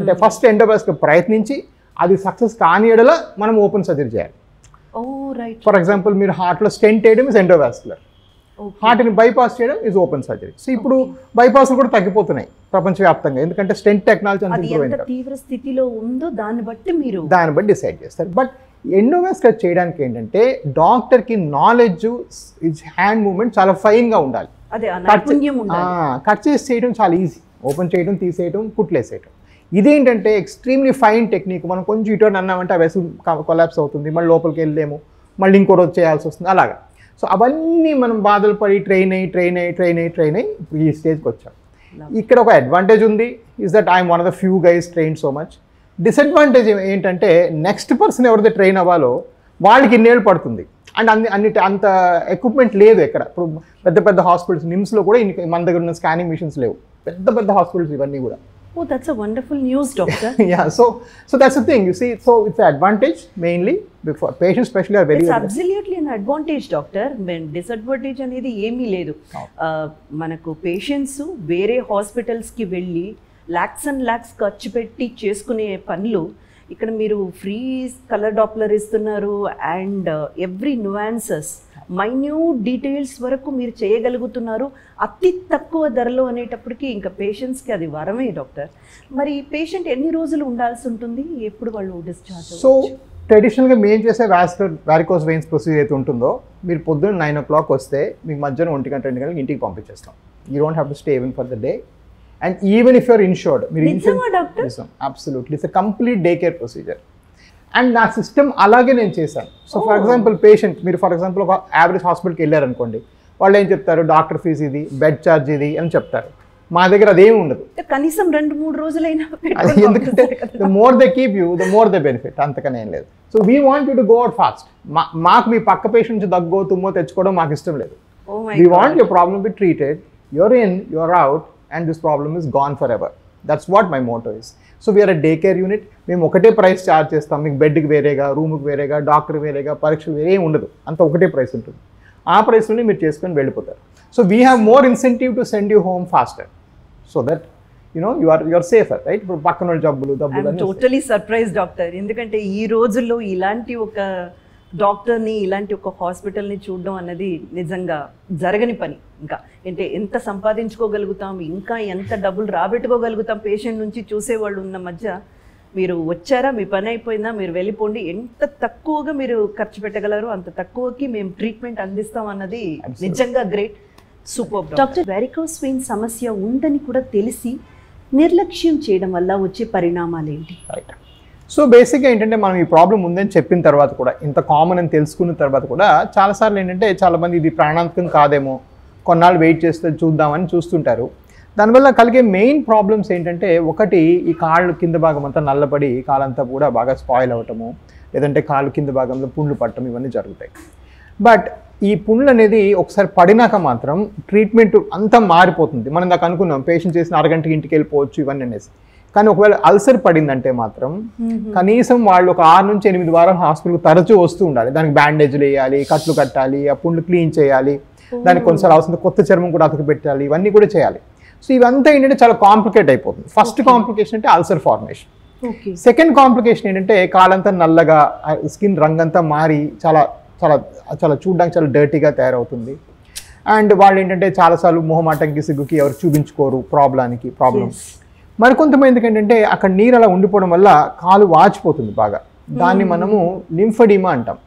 అంటే ఫస్ట్ ఎండోవాస్కులర్ ప్రయత్నించి అది సక్సెస్ కాని ఎడల మనం ఓపెన్ సర్జరీ చేయాలి. ఫర్ ఎగ్జాంపుల్ మీరు హార్ట్లో స్టెంట్ వేయడం ఇస్ ఎండోవాస్కులర్, హార్ట్ని బైపాస్ చేయడం ఇస్ ఓపెన్ సర్జరీ. సో ఇప్పుడు బైపాస్లు కూడా తగ్గిపోతున్నాయి ప్రపంచవ్యాప్తంగా, ఎందుకంటే స్టెంట్ టెక్నాలజీ అంత ఇంప్రూవ్ అయింది. తీవ్ర స్థితిలో ఉందో దాన్ని బట్టి డిసైడ్ చేస్తారు. బట్ ఎండోవాస్కులర్ చేయడానికి ఏంటంటే డాక్టర్కి నాలెడ్జ్, హ్యాండ్ మూవ్మెంట్ చాలా ఫైన్గా ఉండాలి. కట్ చేసి చేయడం చాలా ఈజీ, ఓపెన్ చేయడం, తీసేయడం, కుట్లేసేయడం. ఇదేంటంటే ఎక్స్ట్రీమ్లీ ఫైన్ టెక్నిక్. మనం కొంచెం ఇటు అన్నామంటే ఆ వెసల్ కొలాప్స్ అవుతుంది, మళ్ళీ లోపలికి వెళ్ళలేము, మళ్ళీ ఇంకో రోజు చేయాల్సి వస్తుంది అలాగా. సో అవన్నీ మనం బాధలు పడి ట్రైన్ అయ్యి ఇప్పుడు ఈ స్టేజ్కి వచ్చాం. ఇక్కడ ఒక అడ్వాంటేజ్ ఉంది, is that I'm one of the few guys train so much. Disadvantage ఏంటంటే నెక్స్ట్ పర్సన్ ఎవరైతే ట్రైన్ అవ్వాలో వాళ్ళకి ఇన్నేళ్ళు పడుతుంది. అండ్ అంత ఎక్విప్మెంట్ లేదు ఎక్కడ. ఇప్పుడు పెద్ద హాస్పిటల్స్, నిమ్స్లో కూడా మన దగ్గర ఉన్న స్కానింగ్ మిషన్స్ లేవు, పెద్ద హాస్పిటల్స్ ఇవన్నీ కూడా. Oh, that's a wonderful news, doctor. Yeah, so that's the thing, you see. So it's an advantage mainly for patients, especially are very. It's absolutely an advantage, doctor. Disadvantage అనేది ఏమీ లేదు. మనకు patients వేరే హాస్పిటల్స్కి వెళ్ళి lakhs and lakhs ఖర్చు పెట్టి చేసుకునే పనులు ఇక్కడ మీరు ఫ్రీ కలర్ డాప్లర్ ఇస్తున్నారు. And every nuances, minute details వరకు మీరు చేయగలుగుతున్నారు అతి తక్కువ ధరలో అనేటప్పటికీ ఇంకా పేషెంట్స్కి అది వరమే డాక్టర్. మరి పేషెంట్ ఎన్ని రోజులు ఉండాల్సి ఉంటుంది, ఎప్పుడు వాళ్ళు డిశ్చార్జ్? సో ట్రెడిషనల్గా మేము చేసే వారికోస్ వెయిన్స్ ప్రొసీజర్ అయితే ఉంటుందో, మీరు పొద్దున్న 9 o'clock వస్తే మీకు మధ్యాహ్నం 1 గంట 2 గంటలకు ఇంటికి పంపించేస్తాం. You don't have to stay even for the day. And even if you're insured, absolutely, it's a complete daycare procedure. And నా సిస్టమ్ అలాగే నేను చేశాను. సో ఫర్ ఎగ్జాంపుల్ పేషెంట్, మీరు ఫర్ ఎగ్జాంపుల్ ఒక యావరేజ్ హాస్పిటల్కి వెళ్ళారనుకోండి, వాళ్ళు ఏం చెప్తారు, డాక్టర్ ఫీజు ఇది, బెడ్ ఛార్జ్ ఇది అని చెప్తారు. మా దగ్గర అదేమి ఉండదు. కనీసం 2-3 రోజులైనా, ఎందుకంటే the more they keep you the more they benefit, అంతకనే ఏం లేదు. So we want you to go out fast. మాకు మీ పక్క పేషెంట్ నుంచి దగ్గో తుమ్మో తెచ్చుకోవడం మాకు ఇష్టం లేదు. We want your problem be treated, your in, your out, and this problem is gone forever. That's what my motto is. So we are a daycare unit. మేము ఒకటే ప్రైస్ ఛార్జ్ చేస్తాం. మీకు బెడ్కి వేరేగా, రూమ్కి వేరేగా, డాక్టర్ వేరేగా, పరీక్షలు వేరే ఏం ఉండదు. అంతా ఒకటే ప్రైస్ ఉంటుంది. ఆ ప్రైస్లోనే మీరు చేసుకొని వెళ్ళిపోతారు. So we have more incentive to send you home faster, so that you are safer, right? ఇప్పుడు పక్కన జబ్బులు టోటలీ సర్ప్రైజ్ డాక్టర్. ఎందుకంటే ఈ రోజుల్లో ఇలాంటి ఒక డాక్టర్ని, ఇలాంటి ఒక హాస్పిటల్ని చూడడం అన్నది నిజంగా జరగని పని. ఇంకా అంటే ఎంత సంపాదించుకోగలుగుతాం, ఇంకా ఎంత డబ్బులు రాబెట్టుకోగలుగుతాం పేషెంట్ నుంచి చూసేవాళ్ళు ఉన్న మధ్య మీరు వచ్చారా, మీ పని అయిపోయిందా, మీరు వెళ్ళిపోండి, ఎంత తక్కువగా మీరు ఖర్చు పెట్టగలరు అంత తక్కువకి మేము ట్రీట్మెంట్ అందిస్తాం అన్నది నిజంగా great, super. Doctor, varicose vein సమస్య ఉందని కూడా తెలిసి నిర్లక్ష్యం చేయడం వల్ల వచ్చే పరిణామాలు ఏంటి? రైట్. సో బేసిక్గా ఏంటంటే మనం ఈ ప్రాబ్లం ఉందని చెప్పిన తర్వాత కూడా, ఇంత కామన్ అని తెలుసుకున్న తర్వాత కూడా చాలాసార్లు ఏంటంటే చాలామంది ఇది ప్రాణాంతకం కాదేమో, కొన్నాళ్ళు వెయిట్ చేస్తే చూద్దామని చూస్తుంటారు. దానివల్ల కలిగే మెయిన్ ప్రాబ్లమ్స్ ఏంటంటే, ఒకటి ఈ కాళ్ళు కింద భాగం అంతా నల్లబడి కాలంతా కూడా బాగా స్పాయిల్ అవ్వటము, లేదంటే కాళ్ళు కింద భాగంలో పుండ్లు పట్టడం, ఇవన్నీ జరుగుతాయి. బట్ ఈ పుండ్లు అనేది ఒకసారి పడినాక మాత్రం ట్రీట్మెంట్ అంతా మారిపోతుంది. మనం దాకా అనుకున్నాం పేషెంట్ చేసిన అరగంటకి ఇంటికి వెళ్ళిపోవచ్చు ఇవన్నీ అనేసి. కానీ ఒకవేళ అల్సర్ పడిందంటే మాత్రం కనీసం వాళ్ళు ఒక 6 నుంచి 8 వారాలు హాస్పిటల్కి తరచూ వస్తూ ఉండాలి. దానికి బ్యాండేజ్లు వేయాలి, కట్లు కట్టాలి, ఆ పుండ్లు క్లీన్ చేయాలి, దానికి కొన్నిసార్లు అవసరం కొత్త చర్మం కూడా అతకు పెట్టాలి, ఇవన్నీ కూడా చేయాలి. సో ఇవంతా ఏంటంటే చాలా కాంప్లికేట్ అయిపోతుంది. ఫస్ట్ కాంప్లికేషన్ అంటే అల్సర్ ఫార్మేషన్. సెకండ్ కాంప్లికేషన్ ఏంటంటే కాలంతా నల్లగా, స్కిన్ రంగంతా మారి చాలా చాలా చాలా చూడడానికి చాలా డర్టీగా తయారవుతుంది. అండ్ వాళ్ళు ఏంటంటే చాలాసార్లు మొహమాటంకి, సిగ్గుకి ఎవరు చూపించుకోరు ప్రాబ్లమ్స్. మరికొంతమందికి ఏంటంటే అక్కడ నీరు అలా ఉండిపోవడం వల్ల కాలు వాచిపోతుంది బాగా. దాన్ని మనము లింఫెడిమా అంటాం,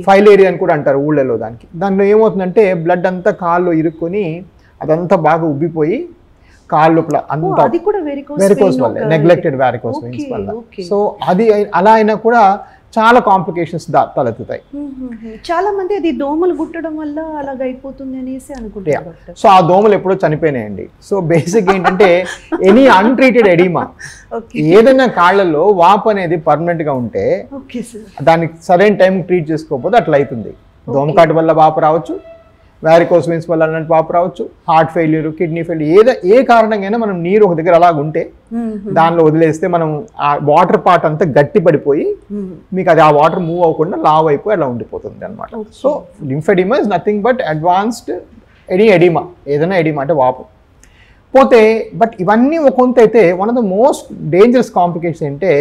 ఫైలేరియా అని కూడా అంటారు ఊళ్ళలో. దానిలో ఏమవుతుందంటే బ్లడ్ అంతా కాళ్ళు ఇరుక్కొని అదంతా బాగా ఉబ్బిపోయి కాళ్ళ లోపల అంతా వెరికోస్ వల్ల, నెగ్లెక్టెడ్ వారికోస్ వెయిన్స్ వల్ల. సో అది అలా అయినా కూడా చాలా కాంప్లికేషన్స్ తలెత్తుతాయి. చాలా మంది అది దోమలు గుట్టడం వల్ల అలాగ అయిపోతుంది అనేసి అనుకుంటారు డాక్టర్. సో ఆ దోమలు ఎప్పుడో చనిపోయినాయండి. సో బేసిక్ ఏంటంటే ఎనీ అన్ట్రీటెడ్ ఎడిమా, ఏదైనా కాళ్ళల్లో వాపు అనేది పర్మనెంట్గా ఉంటే దానికి సరైన టైం ట్రీట్ చేసుకోకపోతే అట్లా అవుతుంది. దోమకాటు వల్ల వాపు రావచ్చు, వారికోస్ వెయిన్స్ వల్ల అలాంటి వాపు రావచ్చు, హార్ట్ ఫెయిల్యూర్, కిడ్నీ ఫెయిల్యూర్, ఏ కారణంగా మనం నీరు ఒక దగ్గర అలాగ ఉంటే దానిలో వదిలేస్తే మనం ఆ వాటర్ పార్ట్ అంతా గట్టి పడిపోయి మీకు అది ఆ వాటర్ మూవ్ అవ్వకుండా లావ్ అయిపోయి అలా ఉండిపోతుంది అనమాట. So lymphedema is nothing but advanced edema, ఏదైనా ఎడిమా అంటే వాపు పోతే. బట్ ఇవన్నీ ఒక కొంత అయితే one of the most dangerous complication అంటే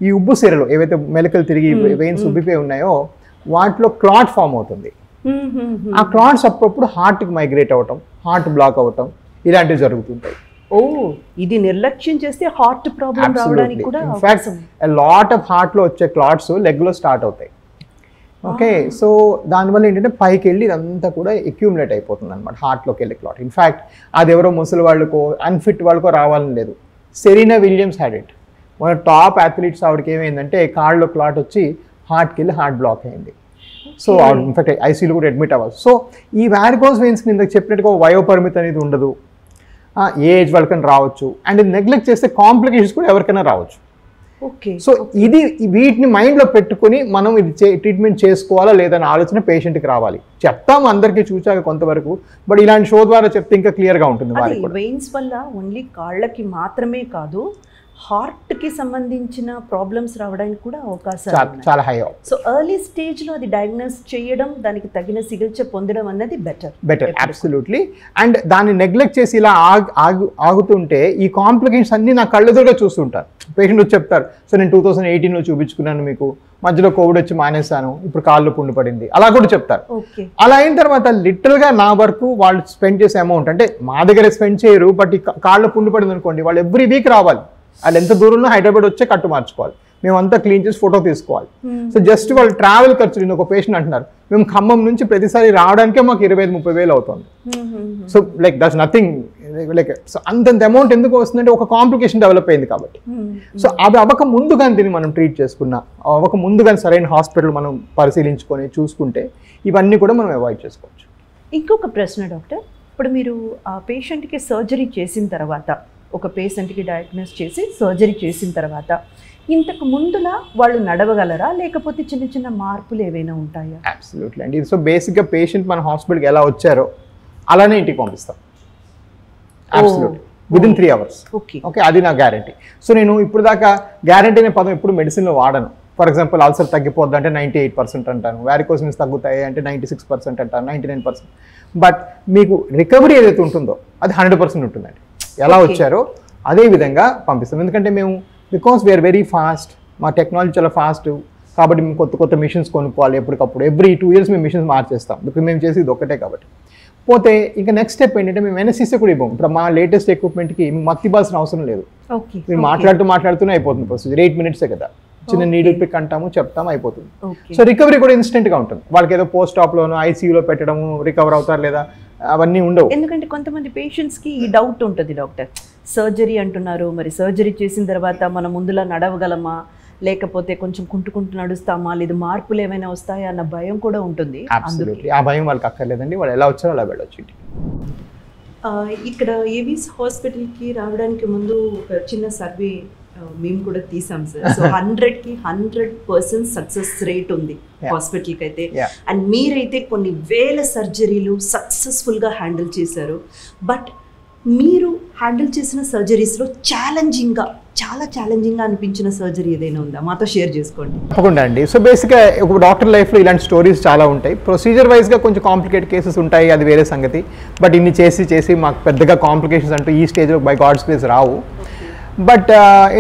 ఈ ఉబ్బు సిరలు ఏవైతే మెలకలు తిరిగి వెయిన్స్ ఉబ్బిపోయి ఉన్నాయో వాటిలో క్లాట్ ఫామ్ అవుతుంది. ఆ క్లాట్స్ అప్పుడప్పుడు హార్ట్కి మైగ్రేట్ అవ్వటం, హార్ట్ బ్లాక్ అవ్వటం ఇలాంటివి జరుగుతుంటాయి. ఇది నిర్లక్ష్యం చేస్తే హార్ట్ ప్రాబ్లం రావడానికి కూడా ఇన్ఫాక్ట్ లాట్ ఆఫ్ హార్ట్లో వచ్చే క్లాట్స్ లెగ్లో స్టార్ట్ అవుతాయి. ఓకే, సో దానివల్ల ఏంటంటే పైకి వెళ్ళి ఇదంతా కూడా అక్యూములేట్ అయిపోతుంది అనమాట హార్ట్లోకి వెళ్ళే క్లాట్. ఇన్ఫాక్ట్ అది ఎవరో ముసలి వాళ్ళకో అన్ఫిట్ వాళ్ళకో రావాలని లేదు. Serena Williams had it. మన టాప్ అథ్లీట్స్ ఆవిడకి ఏమైందంటే కాళ్ళలో క్లాట్ వచ్చి హార్ట్కి వెళ్ళి హార్ట్ బ్లాక్ అయింది. సో ఇన్ఫాక్ట్ ఐసీయూలో కూడా అడ్మిట్ అవ్వాలి. సో ఈ వారికోస్ వెయిన్స్ ఇందాక చెప్పినట్టుగా వయోపరిమితి అనేది ఉండదు, ఏ ఏజ్ వాళ్ళకైనా రావచ్చు, అండ్ ఇది నెగ్లెక్ట్ చేస్తే కాంప్లికేషన్స్ కూడా ఎవరికైనా రావచ్చు. సో ఇది వీటిని మైండ్లో పెట్టుకుని మనం ఇది ట్రీట్మెంట్ చేసుకోవాలా లేదని ఆలోచన పేషెంట్కి రావాలి. చెప్తాము అందరికీ చూచాక కొంతవరకు, బట్ ఇలాంటి షో ద్వారా చెప్తే ఇంకా క్లియర్గా ఉంటుంది. వెయిన్స్ వల్ల ఓన్లీ కాళ్ళకి మాత్రమే కాదు, హార్ట్కి సంబంధించిన ప్రాబ్లమ్స్ రావడానికి కూడా అవకాశాలు చాలా హై. సో ఎర్లీ స్టేజ్లో అది డయాగ్నోస్ చేయడం, దానికి తగిన చికిత్స పొందడం అన్నది బెటర్ అబ్సల్యూట్లీ. అండ్ దాన్ని నెగ్లెక్ట్ చేసి ఇలా ఆగుతుంటే ఈ కాంప్లికేషన్స్ అన్నీ నా కళ్ళెదురుగా చూస్తుంటారు. పేషెంట్ వచ్చి చెప్తారు, సో నేను 2018లో చూపించుకున్నాను, మీకు మధ్యలో కోవిడ్ వచ్చి మానేశాను, ఇప్పుడు కాళ్ళు పుండు పడింది, అలా కూడా చెప్తారు. అలా అయిన తర్వాత లిటరల్గా నా వరకు వాళ్ళు స్పెండ్ చేసే అమౌంట్ అంటే మా దగ్గర స్పెండ్ చేయరు, బట్ ఈ కాళ్ళు పుండు పడింది అనుకోండి, వాళ్ళు ఎవ్రీ వీక్ రావాలి. వాళ్ళు ఎంత దూరంలో హైదరాబాద్ వచ్చే కట్టు మార్చుకోవాలి, మేమంతా క్లీన్ చేసి ఫోటో తీసుకోవాలి. సో జస్ట్ వాళ్ళు ట్రావెల్ ఖర్చు, నేను ఒక పేషెంట్ అంటున్నారు, మేము ఖమ్మం నుంచి ప్రతిసారి రావడానికే మాకు 25-30 వేలు అవుతుంది. So like that's nothing, like so అంతంత అమౌంట్ ఎందుకు వస్తుందంటే ఒక కాంప్లికేషన్ డెవలప్ అయింది కాబట్టి. సో అది అవ్వక ముందుగానే దీన్ని మనం ట్రీట్ చేసుకున్నా, అవ్వక ముందుగానే సరైన హాస్పిటల్ మనం పరిశీలించుకొని చూసుకుంటే ఇవన్నీ కూడా మనం అవాయిడ్ చేసుకోవచ్చు. ఇంకొక ప్రశ్న డాక్టర్, ఇప్పుడు మీరు ఆ పేషెంట్కి సర్జరీ చేసిన తర్వాత, ఒక పేషెంట్కి డయాగ్నోస్ చేసి సర్జరీ చేసిన తర్వాత ఇంతకు ముందులా వాళ్ళు నడవగలరా, లేకపోతే చిన్న చిన్న మార్పులు ఏవైనా ఉంటాయా? అబ్సల్యూట్లీ అండి. సో బేసిక్గా పేషెంట్ మన హాస్పిటల్కి ఎలా వచ్చారో అలానే ఇంటికి పంపిస్తాం. Absolutely within 3 hours. ఓకే, అది నా గ్యారంటీ. సో నేను ఇప్పుడు దాకా గ్యారంటీ అనే పదం ఎప్పుడు మెడిసిన్లో వాడను. ఫర్ ఎగ్జాంపుల్ అల్సర్ తగ్గిపోద్ది అంటే 98% అంటాను, వారికోస్ వెయిన్స్ తగ్గుతాయి అంటే 96% అంటాను, 99%. బట్ మీకు రికవరీ ఏదైతే ఉంటుందో అది 100% ఉంటుందండి. ఎలా వచ్చారో అదే విధంగా పంపిస్తాం. ఎందుకంటే మేము బికాస్ వీఆర్ వెరీ ఫాస్ట్, మా టెక్నాలజీ చాలా ఫాస్ట్ కాబట్టి మేము కొత్త మిషన్స్ కొనుక్కోవాలి ఎప్పటికప్పుడు. ఎవ్రీ 2 years మేము మిషన్స్ మార్చేస్తాం, బికాస్ మేము చేసి ఇది ఒక్కటే కాబట్టి. పోతే ఇంకా నెక్స్ట్ స్టెప్ ఏంటంటే మేము ఎన్ఎస్సీసీ కూడా ఇవ్వము. ఇప్పుడు మా లేటెస్ట్ ఎక్విప్మెంట్కి మేము మత్తి ఇవ్వాల్సిన అవసరం లేదు. మీరు మాట్లాడుతూనే అయిపోతుంది ప్రొసీజర్, 8 minutes కదా. చిన్న నీడిల్ పిక్ అంటాము, చెప్తాము, అయిపోతుంది. సో రికవరీ కూడా ఇన్స్టెంట్గా ఉంటుంది. వాళ్ళకి ఏదో పోస్ట్ ఆప్లోనో ఐసీయూలో పెట్టడము, రికవర్ అవుతారు లేదా అవన్నీ ఉండవు. ఎందుకంటే కొంతమంది పేషెంట్స్కి ఈ డౌట్ ఉంటుంది, డాక్టర్ సర్జరీ అంటున్నారు, మరి సర్జరీ చేసిన తర్వాత మనం ముందులా నడవగలమా, లేకపోతే కొంచెం కుంటుకుంటూ నడుస్తామా, లేదా మార్పులు ఏమైనా వస్తాయా అన్న భయం కూడా ఉంటుంది. ఆ భయం వాళ్ళకి అక్కర్లేదండి, వాళ్ళు ఎలా వచ్చారో అలా వెళ్ళొచ్చు. ఇక్కడ ఏవిస్ హాస్పిటల్కి రావడానికి ముందు ఒక చిన్న సర్వే మేము కూడా తీసాం సార్. సో 100కి 100% సక్సెస్ రేట్ ఉంది హాస్పిటల్కి అయితే. అండ్ మీరైతే కొన్ని వేల సర్జరీలు సక్సెస్ఫుల్గా హ్యాండిల్ చేశారు. బట్ మీరు హ్యాండిల్ చేసిన సర్జరీస్లో చాలా ఛాలెంజింగ్గా అనిపించిన సర్జరీ ఏదైనా ఉందా, మాతో షేర్ చేసుకోండి. తప్పకుండా అండి. సో బేసిక్గా ఒక డాక్టర్ లైఫ్లో ఇలాంటి స్టోరీస్ చాలా ఉంటాయి. ప్రొసీజర్ వైజ్గా కొంచెం కాంప్లికేట్ కేసెస్ ఉంటాయి, అది వేరే సంగతి. బట్ ఇన్ని చేసి మాకు పెద్దగా కాంప్లికేషన్స్ అంటూ ఈ స్టేజ్లో బై గాడ్స్ గ్రేస్ రావు. బట్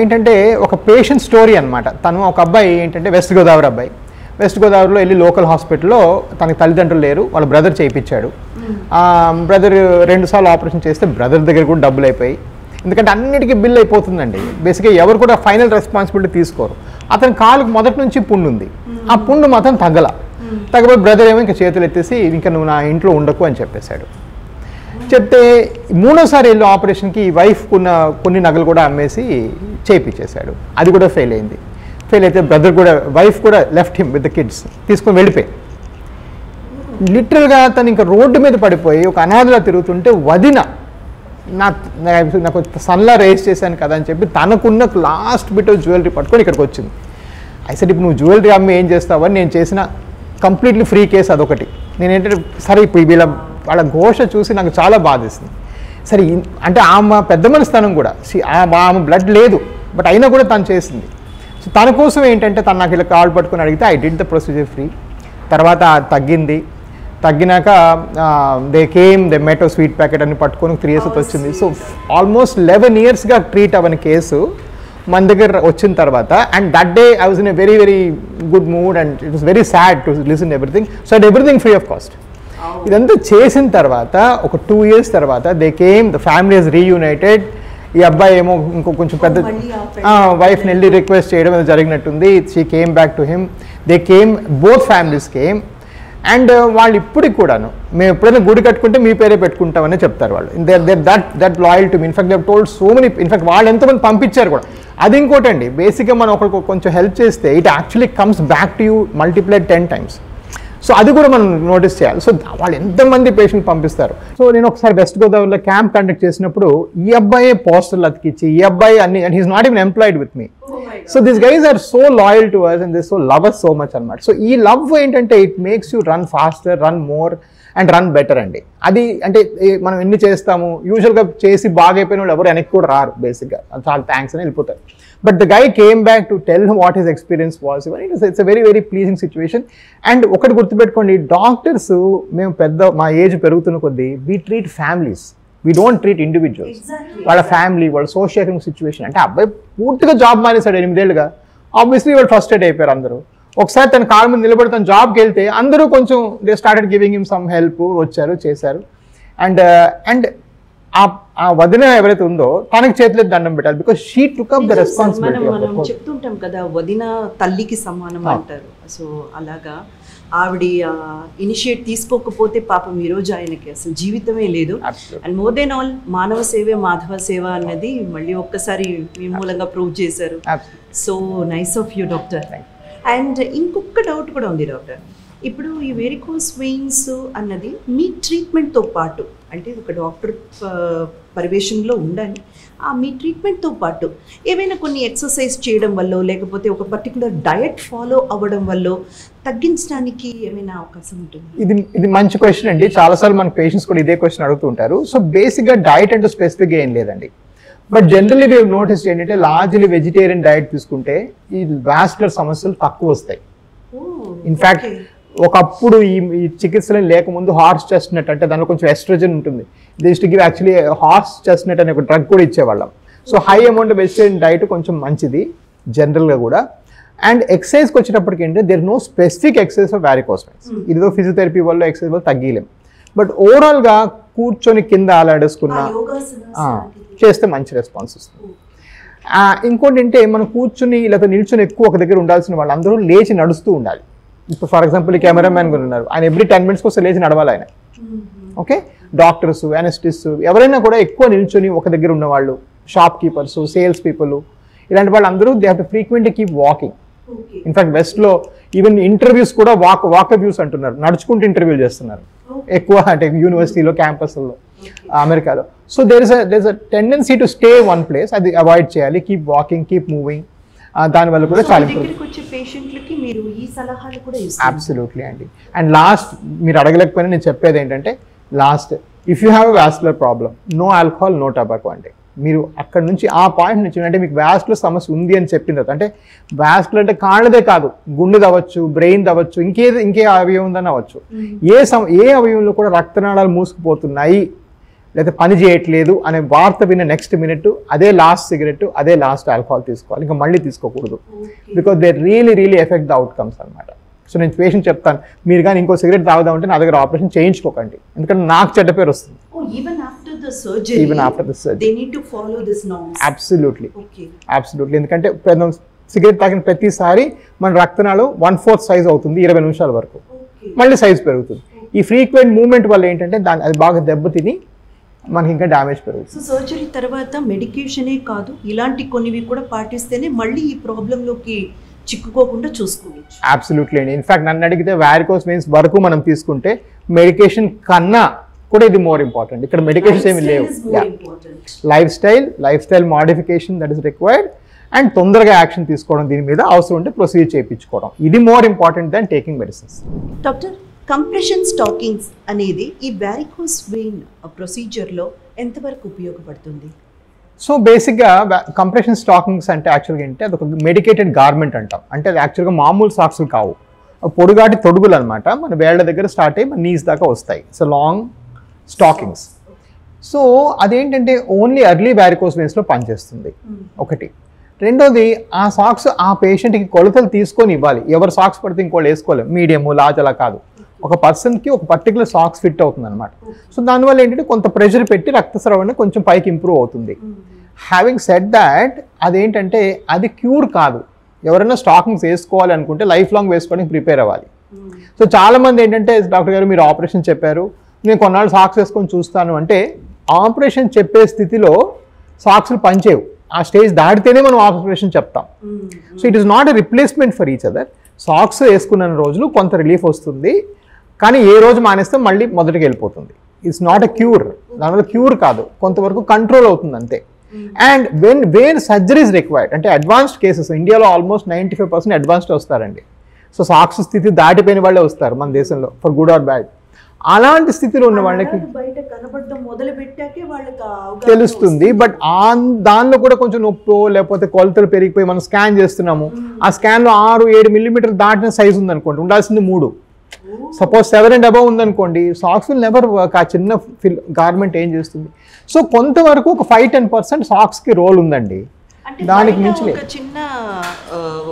ఏంటంటే ఒక పేషెంట్ స్టోరీ అనమాట. తను ఒక అబ్బాయి ఏంటంటే వెస్ట్ గోదావరిలో వెళ్ళి లోకల్ హాస్పిటల్లో తనకి తల్లిదండ్రులు లేరు, వాళ్ళ బ్రదర్ చేయించాడు. బ్రదర్ 2 సార్లు ఆపరేషన్ చేస్తే బ్రదర్ దగ్గర కూడా డబ్బులు అయిపోయి, ఎందుకంటే అన్నిటికీ బిల్ అయిపోతుందండి. బేసిక్గా ఎవరు కూడా ఫైనల్ రెస్పాన్సిబిలిటీ తీసుకోరు. అతని కాలుకి మొదటి నుంచి పుండు ఉంది, ఆ పుండు మాత్రం తగ్గబోయి బ్రదర్ ఏమో ఇంకా చేతులు ఎత్తేసి ఇంకా నువ్వు నా ఇంట్లో ఉండకు అని చెప్పేశాడు. చెప్తే 3వసారి వెళ్ళి ఆపరేషన్కి వైఫ్ కొన్ని నగలు కూడా అమ్మేసి చేయించేశాడు, అది కూడా ఫెయిల్ అయింది. ఫెయిల్ అయితే బ్రదర్ కూడా వైఫ్ కూడా left him with the kids తీసుకొని వెళ్ళిపోయి లిటరల్గా తను ఇంకా రోడ్డు మీద పడిపోయి ఒక అనాథలా తిరుగుతుంటే వదిన నాకు సన్లా రేస్ చేశాను కదా అని చెప్పి తనకున్న లాస్ట్ బిట్ ఆఫ్ జ్యువెలరీ పట్టుకొని ఇక్కడికి వచ్చింది. అయితే ఇప్పుడు నువ్వు జ్యువెలరీ అమ్మి ఏం చేస్తావని నేను చేసిన కంప్లీట్లీ ఫ్రీ కేసు అదొకటి. నేనేంటంటే సరే ఇప్పుడు వాళ్ళ ఘోష చూసి నాకు చాలా బాధేసింది. సరే అంటే ఆమె పెద్ద మనస్థానం కూడా ఆమె బ్లడ్ లేదు బట్ అయినా కూడా తను చేసింది. సో తన కోసం ఏంటంటే తను నాకు ఇలా కాల్ పట్టుకొని అడిగితే I did the procedure free. తర్వాత తగ్గినాక దే మెట్ స్వీట్ ప్యాకెట్ అని పట్టుకొని 3 years వచ్చింది. సో ఆల్మోస్ట్ 11 yearsగా ట్రీట్ అవ్వని కేసు మన దగ్గర వచ్చిన తర్వాత and that day I was in a very very good mood and it was very sad to listen everything. So at everything free of cost. ఇదంతా చేసిన తర్వాత ఒక 2 years తర్వాత ద ఫ్యామిలీ ఇస్ రీయూనైటెడ్. ఈ అబ్బాయి ఏమో కొంచెం పెద్ద వైఫ్ని వెళ్ళి రిక్వెస్ట్ చేయడం అది జరిగినట్టుంది. She came back to him. Both families came. And వాళ్ళు ఇప్పటికి కూడాను మేము ఎప్పుడైనా గుడి కట్టుకుంటే మీ పేరే పెట్టుకుంటామని చెప్తారు వాళ్ళు. That loyal to me. In fact they told so many. In fact వాళ్ళు ఎంతమంది పంపించారు కూడా. అది ఇంకోటండి, బేసిక్గా మనం ఒకరికి కొంచెం హెల్ప్ చేస్తే it actually comes back to you multiplied 10 times. So అది కూడా మనం నోటీస్ చేయాలి. సో వాళ్ళు ఎంతమంది పేషెంట్ పంపిస్తారు. సో నేను ఒకసారి వెస్ట్ గోదావరిలో క్యాంప్ కండక్ట్ చేసినప్పుడు ఈ అబ్బాయి పోస్టర్లు అతికిచ్చి ఈ అబ్బాయి అన్ని and he's not even employed with me. So this guys are so loyal to us and they so love us so much అనమాట. సో ఈ లవ్ ఏంటంటే it makes you run faster, run more and run better అండి. అది అంటే మనం ఎన్ని చేస్తాము, యూజువల్గా చేసి బాగా అయిపోయిన వాళ్ళు ఎవరు వెనక్కి కూడా రారు. బేసిక్గా చాలా థ్యాంక్స్ అని వెళ్ళిపోతారు. But the guy came back to tell what his experience was. It's very very pleasing situation. And ఒకటి గుర్తుపెట్టుకోండి, డాక్టర్స్ మేము మా ఏజ్ పెరుగుతున్న కొద్దీ we treat families, we don't treat individuals. వాళ్ళ ఫ్యామిలీ, వాళ్ళ సోషల్ ఎకనామిక్ సిచ్యువేషన్. అంటే అబ్బాయి పూర్తిగా జాబ్ మానేశాడు 8 ఏళ్ళుగా. ఆబ్వియస్లీ వాళ్ళు ఫ్రస్ట్రేట్ అయిపోయారు అందరూ. ఒకసారి తన కాళ్ళ మీద నిలబడి తన జాబ్కి వెళ్తే అందరూ కొంచెం they started giving him some help, వచ్చారు చేశారు. అండ్ ఆ వదిన ఎవరైతే ఉందో తనకి చేతిలో దండం పెట్టాలి. Because she took up the responsibility. మనం చెప్తుంటాం కదా వదిన తల్లికి సమానం అంటారు. సో అలాగా ఆవిడ ఇనిషియేట్ తీసుకోకపోతే పాపం ఈరోజు ఆయనకి అసలు జీవితమే లేదు. అండ్ మోర్ దెన్ ఆల్ మానవ సేవే మాధవ సేవ అన్నది మళ్ళీ ఒక్కసారి మీ మూలంగా ప్రూవ్ చేశారు. So nice of you doctor. And ఇంకొక డౌట్ కూడా ఉంది డాక్టర్. ఇప్పుడు ఈ వెరికోస్ వెయిన్స్ అన్నది మీ ట్రీట్మెంట్తో పాటు, అంటే ఒక డాక్టర్ పర్యవేక్షణలో ఉండాలి, మీ ట్రీట్మెంట్తో పాటు ఏవైనా కొన్ని ఎక్సర్సైజ్ చేయడం వల్ల లేకపోతే ఒక పర్టికులర్ డయట్ ఫాలో అవ్వడం వల్ల తగ్గించడానికి ఏమైనా అవకాశం ఉంటుంది? ఇది మంచి క్వశ్చన్ అండి. చాలాసార్లు మన పేషెంట్స్ కూడా ఇదే క్వశ్చన్ అడుగుతుంటారు. సో బేసిక్గా డయట్ అంటే స్పెసిఫిక్గా ఏం లేదండి. బట్ జనరల్లీ వీ నోటీస్ ఏంటంటే లార్జ్లీ వెజిటేరియన్ డయట్ తీసుకుంటే ఈ వాస్కులర్ సమస్యలు తక్కువ వస్తాయి. ఇన్ఫ్యాక్ట్ ఒకప్పుడు ఈ చికిత్సలు లేకముందు హార్స్ చెస్ట్నట్ అంటే దానిలో కొంచెం ఎస్ట్రోజన్ ఉంటుంది. This to give actually horse chestnut అనే ఒక డ్రగ్ కూడా ఇచ్చేవాళ్ళం. So high amount of vegetarian diet కొంచెం మంచిది జనరల్గా కూడా. అండ్ ఎక్సర్సైజ్కి వచ్చేటప్పటికి ఏంటంటే there no specific exercise for varicose veins. ఇదిగో ఫిజియోథెరపీ వల్ల ఎక్సర్సైజ్ వల్ల తగ్గలేం. బట్ ఓవరాల్గా కూర్చొని కింద ఆలాడేసుకున్నా చేస్తే మంచి రెస్పాన్స్ వస్తుంది. ఇంకోటి అంటే మనం కూర్చుని ఇలా నిల్చొని ఎక్కువ ఒక దగ్గర ఉండాల్సిన వాళ్ళందరూ లేచి నడుస్తూ ఉండాలి. ఇప్పుడు ఫర్ ఎగ్జాంపుల్ ఈ కెమెరామ్యాన్ కూడా ఉన్నారు, ఆయన ఎవ్రీ 10 minutes కోసం లేచి నడవాలి ఆయన. ఓకే, డాక్టర్స్, అనెస్టిస్ట్ ఎవరైనా కూడా ఎక్కువ నిల్చొని ఒక దగ్గర ఉన్నవాళ్ళు, షాప్ కీపర్స్, సేల్స్ పీపుల్, ఇలాంటి వాళ్ళు అందరూ they have to frequently keep walking. In fact వెస్ట్లో ఈవెన్ ఇంటర్వ్యూస్ కూడా వాకవ్యూస్ అంటున్నారు, నడుచుకుంటూ ఇంటర్వ్యూలు చేస్తున్నారు ఎక్కువ, అంటే యూనివర్సిటీలో, క్యాంపస్లో, అమెరికాలో. So there is a tendency to stay one place, అది అవాయిడ్ చేయాలి. Keep walking, keep moving. దానివల్ల కూడా చాలా అబ్సల్యూట్లీ అండి. అండ్ లాస్ట్ మీరు అడగలేకపోయినా నేను చెప్పేది ఏంటంటే, last if you have a vascular problem, no alcohol, no tobacco అండి. మీరు అక్కడ నుంచి ఆ పాయింట్ నుంచి అంటే మీకు వాస్కులర్ సమస్య ఉంది అని చెప్పిన తర్వాత, అంటే వాస్కులర్ అంటే కాళ్ళదే కాదు, గుండె అవ్వచ్చు, బ్రెయిన్ అవ్వచ్చు, ఇంకే అవయవం ఉందని అవ్వచ్చు, ఏ అవయవంలో కూడా రక్తనాళాలు మూసుకుపోతున్నాయి లేదా పని చేయట్లేదు అనే వార్త విన్న నెక్స్ట్ మినిట్ అదే లాస్ట్ సిగరెట్, అదే లాస్ట్ ఆల్కహాల్ తీసుకోవాలి, ఇంకా మళ్ళీ తీసుకోకూడదు. Because they really effect the outcomes అనమాట. సో నేను పేషెంట్ చెప్తాను, మీరు కానీ ఇంకో సిగరెట్ తాగుదామంటే నా దగ్గర ఆపరేషన్ చేయించుకోకండి, ఎందుకంటే నాకు చెడ్డ పేరు వస్తుంది. Even after the surgery they need to follow this norms. Absolutely. ఎందుకంటే సిగరెట్ తాగిన ప్రతిసారి మన రక్తనాళం 1/4 సైజ్ అవుతుంది 20 నిమిషాల వరకు, మళ్ళీ సైజ్ పెరుగుతుంది. ఈ ఫ్రీక్వెంట్ మూవ్మెంట్ వల్ల ఏంటంటే అది బాగా దెబ్బతిని మనకి ఇంకా డ్యామేజ్ పెరుగుతుంది. సో సర్జరీ తర్వాత మెడికేషనే కాదు, ఇలాంటి కొన్నివి కూడా పాటిస్తేనే మళ్ళీ ఈ ప్రాబ్లంలోకి చిక్కుకోకుండా చూసుకోవచ్చు. అబ్సల్యూట్లీ అండి. ఇన్ఫాక్ట్ నన్ను అడిగితే వారికోస్ వెయిన్స్ వరకు మనం తీసుకుంటే మెడికేషన్ కన్నా కూడా ఇది మోర్ ఇంపార్టెంట్. ఇక్కడ మెడికేషన్స్ ఏమి లేవు. Life style modification that is required and తొందరగా యాక్షన్ తీసుకోవడం, దీని మీద అవసరం ఉంటే ప్రొసీజర్ చేయించుకోవడం, ఇది more important than taking medicines. Doctor, compression stockings అనేది ఈ వారికోస్ వెయిన్ ప్రొసీజర్లో ఎంతవరకు ఉపయోగపడుతుంది? సో బేసిక్గా కంప్రెషన్ స్టాకింగ్స్ అంటే యాక్చువల్గా ఏంటి, అది ఒక మెడికేటెడ్ గార్మెంట్ అంటాం. అంటే అది యాక్చువల్గా మామూలు సాక్స్లు కావు, పొడుగాటి తొడుగులు అనమాట. మన వేళ్ల దగ్గర స్టార్ట్ అయ్యి మన నీస్ దాకా వస్తాయి. So long stockings. సో అదేంటంటే ఓన్లీ ఎర్లీ వారికోస్ వెయిన్స్లో పనిచేస్తుంది ఒకటి. రెండోది, ఆ సాక్స్ ఆ పేషెంట్కి కొలతలు తీసుకొని ఇవ్వాలి. ఎవరు సాక్స్ పడితే ఇంకోళ్ళు వేసుకోలేము, మీడియము లార్జ్ అలా కాదు. ఒక పర్సన్కి ఒక పర్టికులర్ సాక్స్ ఫిట్ అవుతుంది అనమాట. సో దానివల్ల ఏంటంటే కొంత ప్రెషర్ పెట్టి రక్తస్రావం కొంచెం పైకి ఇంప్రూవ్ అవుతుంది. హ్యావింగ్ సెడ్ దాట్, అదేంటంటే అది క్యూర్ కాదు. ఎవరైనా స్టాకింగ్స్ వేసుకోవాలి అనుకుంటే లైఫ్ లాంగ్ వేసుకోవడానికి ప్రిపేర్ అవ్వాలి. సో చాలామంది ఏంటంటే, డాక్టర్ గారు మీరు ఆపరేషన్ చెప్పారు, నేను కొన్నాళ్ళు సాక్స్ వేసుకొని చూస్తాను అంటే, ఆపరేషన్ చెప్పే స్థితిలో సాక్స్లు పనిచేయవు. ఆ స్టేజ్ దాటితేనే మనం ఆపరేషన్ చెప్తాం. So it is not a replacement for each other. Socks వేసుకున్న రోజులు కొంత రిలీఫ్ వస్తుంది, కానీ ఏ రోజు మానేస్తే మళ్ళీ మొదటికి వెళ్ళిపోతుంది. It's not a cure. దానివల్ల క్యూర్ కాదు, కొంతవరకు కంట్రోల్ అవుతుంది అంతే. And where surgery is required అంటే అడ్వాన్స్డ్ కేసెస్, ఇండియాలో ఆల్మోస్ట్ 95% అడ్వాన్స్డ్ వస్తారండి. సో సాక్స్ స్థితి దాటిపోయిన వాళ్ళే వస్తారు మన దేశంలో, ఫర్ గుడ్ ఆర్ బ్యాడ్. అలాంటి స్థితిలో ఉన్న వాళ్ళకి తెలుస్తుంది. బట్ దానిలో కూడా కొంచెం నొప్పి లేకపోతే కొలతలు పెరిగిపోయి మనం స్కాన్ చేస్తున్నాము, ఆ స్కాన్లో 6-7 మిల్లీమీటర్లు దాటిన సైజు ఉందనుకోండి, ఉండాల్సింది 3. సపోజ్ 7 and above ఉందనుకోండి, సాక్స్ విల్ నెవర్ వర్క్. ఆ చిన్న గార్మెంట్ ఏం చేస్తుంది? సో కొంతవరకు ఒక 5-10% సాక్స్కి రోల్ ఉందండి. దానికి మించి ఒక చిన్న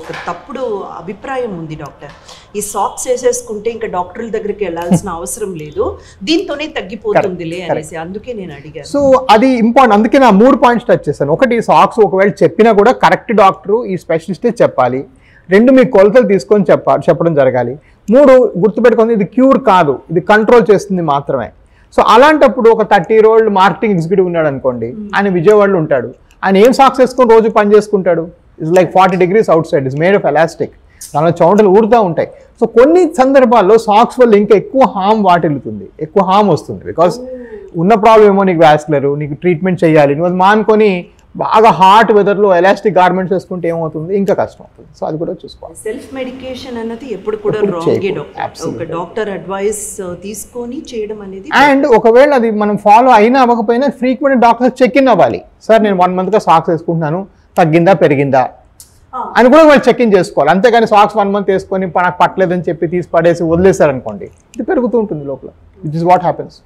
ఒక తప్పుడు అభిప్రాయం ఉంది డాక్టర్, ఈ సాక్స్ వేసేసుకుంటే ఇంకా డాక్టర్ల దగ్గరికి వెళ్ళాల్సిన అవసరం లేదు, దీంతోనే తగ్గిపోతుందిలే అనేసి, అందుకే నేను అడిగాను. సో అది ఇంపార్టెంట్, అందుకే నా 3 పాయింట్స్ టచ్ చేశాను. ఒకటి, సాక్స్ ఒకవేళ చెప్పినా కూడా కరెక్ట్ డాక్టరు ఈ స్పెషలిస్టే చెప్పాలి. 2, మీ కొలతలు తీసుకొని చెప్పడం జరగాలి. 3, గుర్తుపెట్టుకుంది ఇది క్యూర్ కాదు, ఇది కంట్రోల్ చేస్తుంది మాత్రమే. సో అలాంటప్పుడు ఒక 30-year-old మార్కెటింగ్ ఎగ్జిక్యూటివ్ ఉన్నాడు అనుకోండి, ఆయన విజయవాడలో ఉంటాడు, ఆయన ఏం సాక్స్ వేసుకొని రోజు పని చేసుకుంటాడు? It's like 40 degrees out side, is made of elastic, దానిలో చెమటలు ఊరుతూ ఉంటాయి. సో కొన్ని సందర్భాల్లో సాక్స్ వల్ల ఇంకా ఎక్కువ హామ్ వాటిల్లుతుంది, ఎక్కువ హామ్ వస్తుంది. బికాస్ ఉన్న ప్రాబ్లం ఏమో నీకు వాస్కులర్, నీకు ట్రీట్మెంట్ చేయాలి, నువ్వు అది మానుకొని బాగా హాట్ వెదర్లో ఎలాస్టిక్ గార్మెంట్స్ వేసుకుంటే ఏమవుతుంది, ఇంకా కష్టం అవుతుంది. సో అది కూడా చూసుకోవాలి. సెల్ఫ్ మెడికేషన్ అన్నది ఎప్పుడు కూడా రాంగ్ డాక్టర్, ఒక డాక్టర్ అడ్వైస్ తీసుకొని చేయడం అనేది. అండ్ ఒకవేళ అది మనం ఫాలో అయినా అవ్వకపోయినా ఫ్రీక్వెంట్ డాక్టర్ చెక్ ఇన్ అవ్వాలి. సార్ నేను 1 monthగా సాక్స్ వేసుకుంటున్నాను, తగ్గిందా పెరిగిందా అని కూడా వాళ్ళు చెక్ ఇన్ చేసుకోవాలి. అంతేగాని సాక్స్ 1 month వేసుకొని నాకు పట్టలేదని చెప్పి తీసి పడేసి వదిలేశారనుకోండి, ఇది పెరుగుతూ ఉంటుంది లోపల. It is what happens.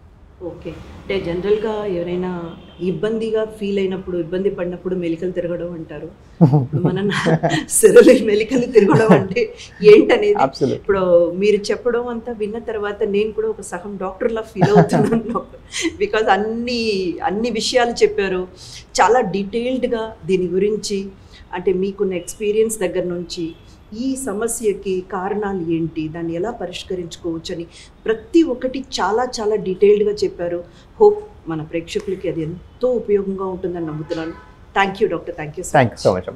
Okay, అంటే జనరల్గా ఎవరైనా ఇబ్బందిగా ఫీల్ అయినప్పుడు, ఇబ్బంది పడినప్పుడు మెలికలు తిరగడం అంటారు. మన సిరలు మెలికలు తిరగడం అంటే ఏంటనేది ఇప్పుడు మీరు చెప్పడం అంతా విన్న తర్వాత నేను కూడా ఒక సగం డాక్టర్లా ఫీల్ అవుతున్నాను. బికాజ్ అన్ని విషయాలు చెప్పారు చాలా డీటెయిల్డ్గా దీని గురించి. అంటే మీకున్న ఎక్స్పీరియన్స్ దగ్గర నుంచి ఈ సమస్యకి కారణాలు ఏంటి, దాన్ని ఎలా పరిష్కరించుకోవచ్చు అని ప్రతి ఒక్కటి చాలా చాలా డీటెయిల్డ్గా చెప్పారు. హోప్ మన ప్రేక్షకులకి అది ఎంతో ఉపయోగంగా ఉంటుందని నమ్ముతున్నాను. Thank you doctor. Thank you so much.